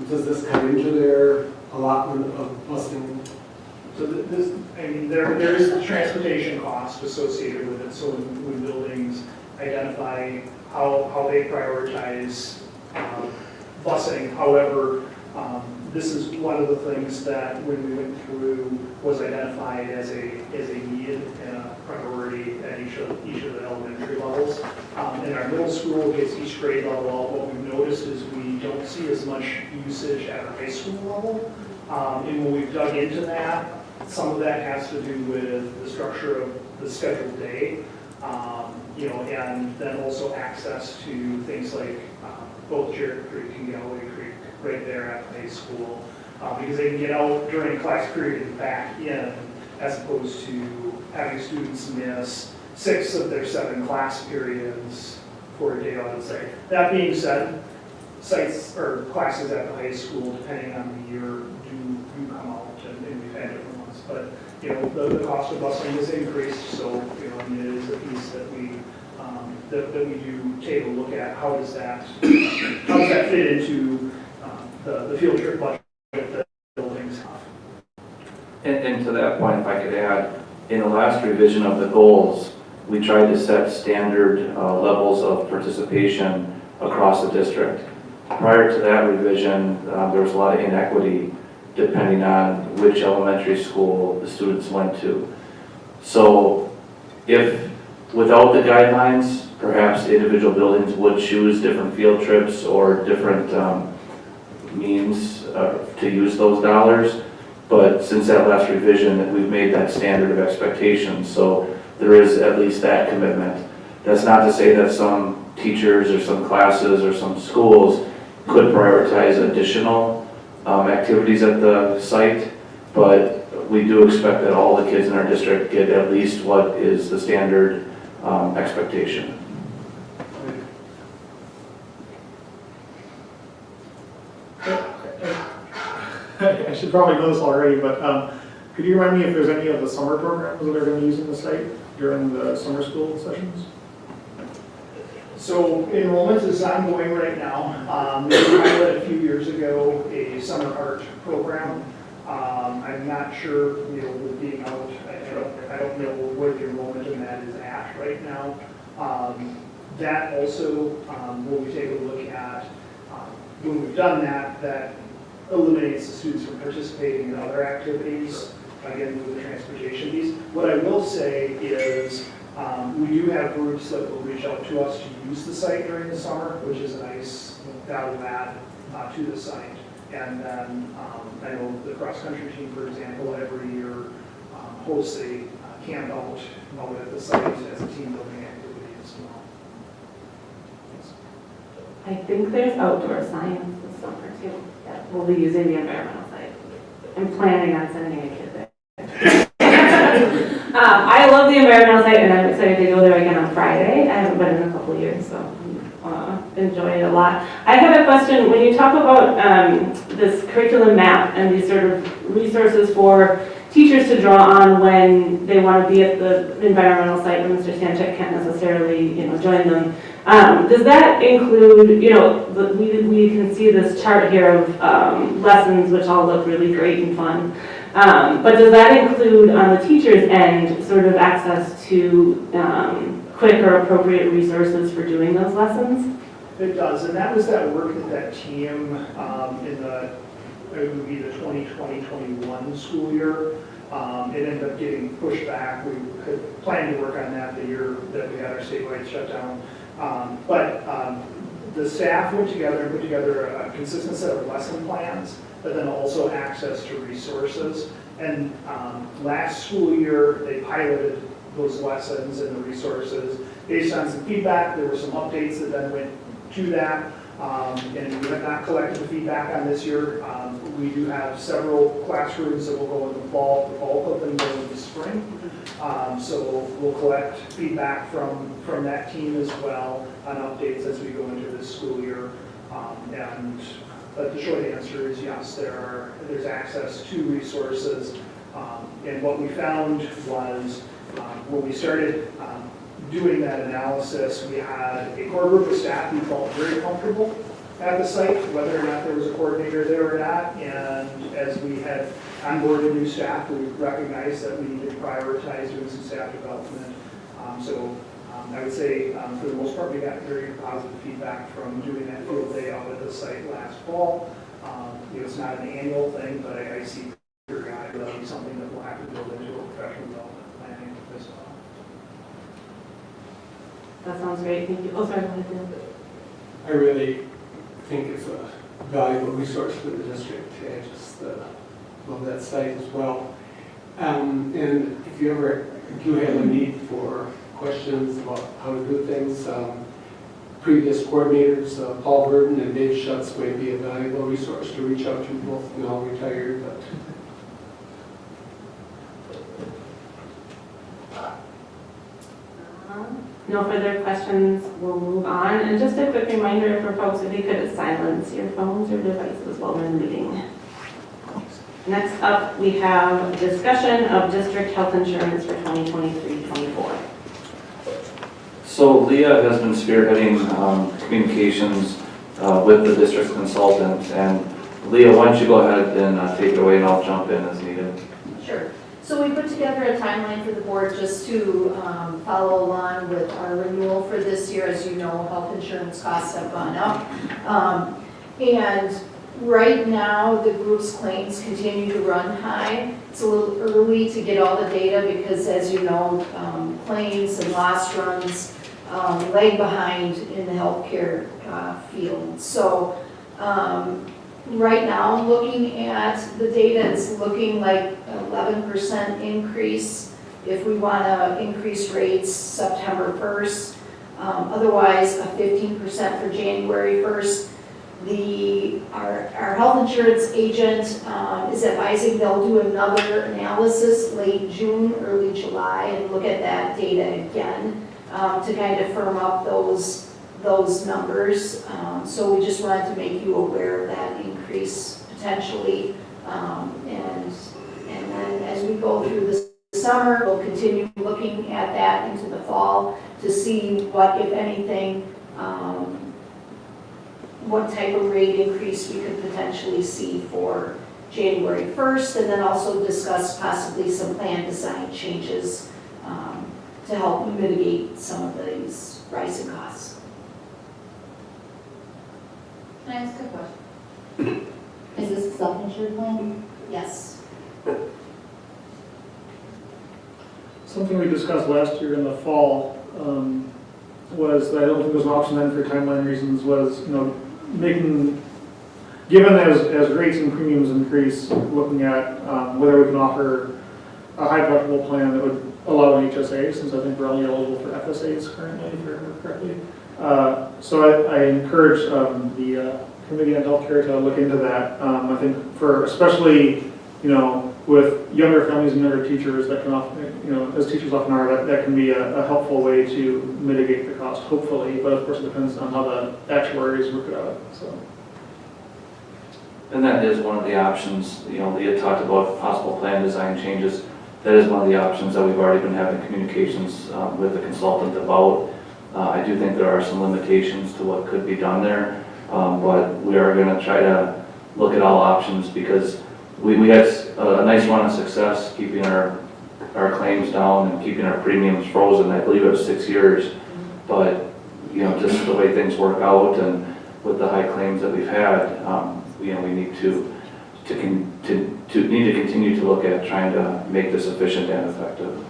Does this come into their allotment of busing? So there is the transportation cost associated with it. So when buildings identify how they prioritize busing. However, this is one of the things that when we went through was identified as a need and a priority at each of the elementary levels. In our middle school, it's each grade level. What we've noticed is we don't see as much usage at our high school level. And when we've dug into that, some of that has to do with the structure of the scheduled day, and then also access to things like both Jarrett Creek and Galloway Creek right there at the high school, because they can get out during class period and back in, as opposed to having students miss 6 of their 7 class periods for a day on site. That being said, sites or classes at the high school, depending on the year, do come out, and we've had different ones. But, you know, the cost of busing has increased, so, you know, I mean, it is a piece that we do take a look at. How does that fit into the field trip budget that buildings have? And to that point, if I could add, in the last revision of the goals, we tried to set standard levels of participation across the district. Prior to that revision, there was a lot of inequity depending on which elementary school the students went to. So if, without the guidelines, perhaps individual buildings would choose different field trips or different means to use those dollars. But since that last revision, we've made that standard of expectation. So there is at least that commitment. That's not to say that some teachers or some classes or some schools could prioritize additional activities at the site, but we do expect that all the kids in our district get at least what is the standard expectation. I should probably know this already, but could you remind me if there's any of the summer programs that are going to be using the site during the summer school sessions? So enrollment is ongoing right now. We piloted a few years ago a summer art program. I'm not sure, you know, with being out, I don't know where the enrollment in that is at right now. That also, when we take a look at, when we've done that, that eliminates the students from participating in other activities, again, with the transportation piece. What I will say is, we do have groups that will reach out to us to use the site during the summer, which is a nice value add to the site. And then I know the cross-country team, for example, every year hosts a camp out at the site as a team building activity as well. I think there's outdoor science this summer too. Yeah, we'll be using the environmental site. I'm planning on sending a kid there. I love the environmental site, and I'm excited to go there again on Friday. I haven't been in a couple of years, so I'm enjoying it a lot. I have a question. When you talk about this curriculum map and these sort of resources for teachers to draw on when they want to be at the environmental site, when Mr. Stanchek can't necessarily, join them, does that include, we can see this chart here of lessons, which all look really great and fun. But does that include, on the teacher's end, sort of access to quick or appropriate resources for doing those lessons? It does, and that was that work that team it would be the 2020-21 school year. It ended up getting pushed back. We had planned to work on that the year that we had our statewide shutdown. But the staff went together and put together a consistent set of lesson plans, but then also access to resources. And last school year, they piloted those lessons and the resources. Based on some feedback, there were some updates that then went to that. And we have not collected the feedback on this year. We do have several classrooms that will go in the fall. The bulk of them go in the spring. So we'll collect feedback from that team as well on updates as we go into this school year. But the short answer is yes, there's access to resources. And what we found was when we started doing that analysis, we had a core group of staff who felt very comfortable at the site, whether or not there was a coordinator there or not. And as we had onboarded new staff, we recognized that we needed to prioritize doing some staff development. I would say for the most part, we got very positive feedback from doing that field day out at the site last fall. It's not an annual thing, but I see your guide will be something that we'll have to build into a professional development planning as well. That sounds great. Thank you. Oh, sorry. I really think it's a valuable resource for the district. I just love that site as well. And if you ever do have a need for questions about how to do things, previous coordinators, Paul Burden and Dave Schutz, might be a valuable resource to reach out to, both now retired, but No further questions, we'll move on. And just a quick reminder for folks, if you could silence your phones or devices while we're in the meeting. Next up, we have discussion of district health insurance for 2023-24. So Leah has been spearheading communications with the district consultant. And Leah, why don't you go ahead and take it away, and I'll jump in as needed. Sure. So we put together a timeline for the board just to follow along with our renewal for this year. As you know, health insurance costs have gone up. And right now, the group's claims continue to run high. It's a little early to get all the data because, as you know, claims and loss runs lag behind in the healthcare field. So right now, looking at the data, it's looking like 11% increase if we want to increase rates September 1st. Otherwise, a 15% for January 1st. Our health insurance agent is advising they'll do another analysis late June, early July, and look at that data again to kind of firm up those numbers. So we just wanted to make you aware of that increase potentially. And then as we go through the summer, we'll continue looking at that into the fall to see what, if anything, what type of rate increase we could potentially see for January 1st, and then also discuss possibly some plan design changes to help mitigate some of these rising costs. Can I ask a question? Is this a self-insured plan? Yes. Something we discussed last year in the fall was that I don't think was an option then for timeline reasons was, making, given as rates and premiums increase, looking at whether we can offer a high deductible plan that would allow an HSA, since I think we're only eligible for FSAs currently, if I remember correctly. So I encourage the Committee on Healthcare to look into that. I think for especially, with younger families and younger teachers, that can often, as teachers often are, that can be a helpful way to mitigate the cost, hopefully. But of course, it depends on how the actuaries work it out. So. And that is one of the options. Leah talked about possible plan design changes. That is one of the options that we've already been having communications with the consultant about. I do think there are some limitations to what could be done there, but we are going to try to look at all options because we had a nice run of success keeping our claims down and keeping our premiums frozen. I believe it was 6 years, but just the way things work out and with the high claims that we've had, we need to continue to look at trying to make this efficient and effective.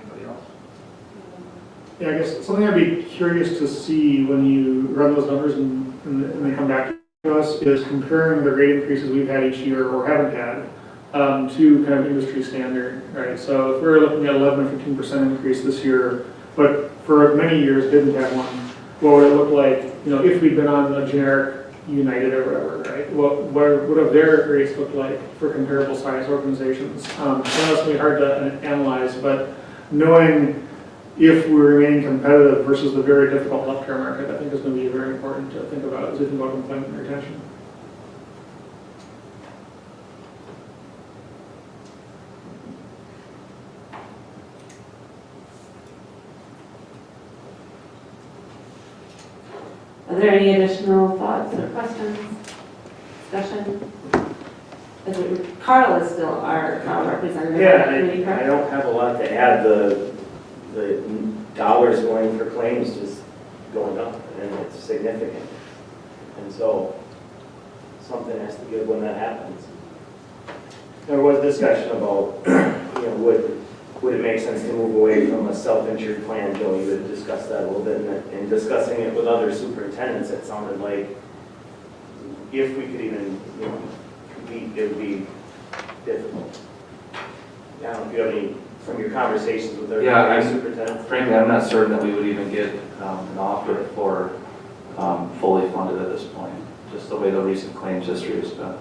Anybody else? Yeah, I guess something I'd be curious to see when you run those numbers and they come back to us is comparing the rate increases we've had each year or haven't had to kind of industry standard, right? So if we're looking at 11 or 15% increase this year, but for many years didn't have one, what would it look like, if we'd been on a generic United or whatever, right? What would have their rates look like for comparable size organizations? I know it's going to be hard to analyze, but knowing if we remain competitive versus the very difficult healthcare market, I think is going to be very important to think about as we think about employment and retention. Are there any additional thoughts or questions, discussion? Carl is still our representative. Yeah, I don't have a lot to add. The dollars going for claims just going up, and it's significant. And so something has to give when that happens. There was discussion about, would it make sense to move away from a self-insured plan? Joe, you had discussed that a little bit, and in discussing it with other superintendents, it sounded like if we could even, compete, it would be difficult. I don't know if you have any, from your conversations with other superintendents. Frankly, I'm not certain that we would even get an offer for fully funded at this point, just the way the recent claims history has been.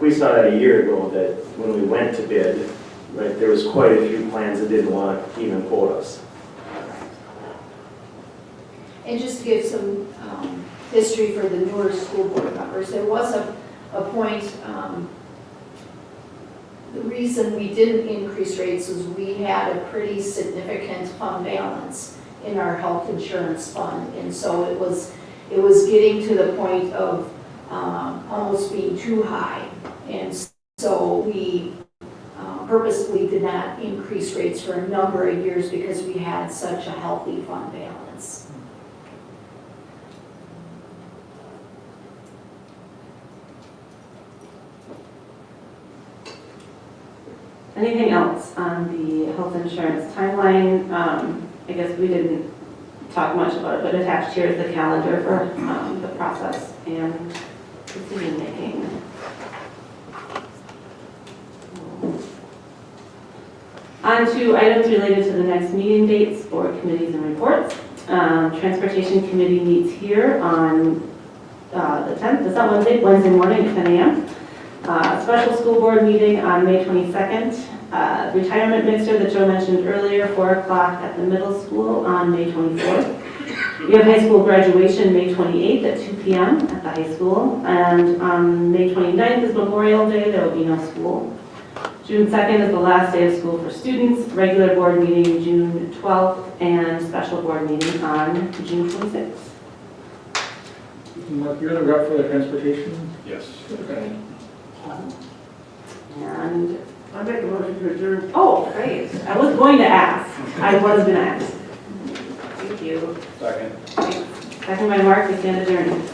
We saw that a year ago, that when we went to bid, Like, there was quite a few plans that didn't want to even quote us. And just to give some history for the newer school board members, there was a point, the reason we didn't increase rates was we had a pretty significant fund balance in our health insurance fund. And so it was getting to the point of almost being too high. And so we purposely did not increase rates for a number of years because we had such a healthy fund balance. Anything else on the health insurance timeline? I guess we didn't talk much about it, but attached here is the calendar for the process and decision making. On to items related to the next meeting dates for committees and reports. Transportation Committee meets here on the 10th, is that Wednesday morning at 10 a.m. Special school board meeting on May 22nd. Retirement mixer that Joe mentioned earlier, 4 o'clock at the middle school on May 24th. We have high school graduation May 28th at 2 p.m. at the high school. And on May 29th is Memorial Day, there will be no school. June 2nd is the last day of school for students. Regular board meeting June 12th and special board meeting on June 26th. Mark, you're gonna go up for the transportation? Yes. Okay. And I make a motion to adjourn. Oh, great. I was going to ask. Thank you. Second. Second by Mark, we stand adjourned.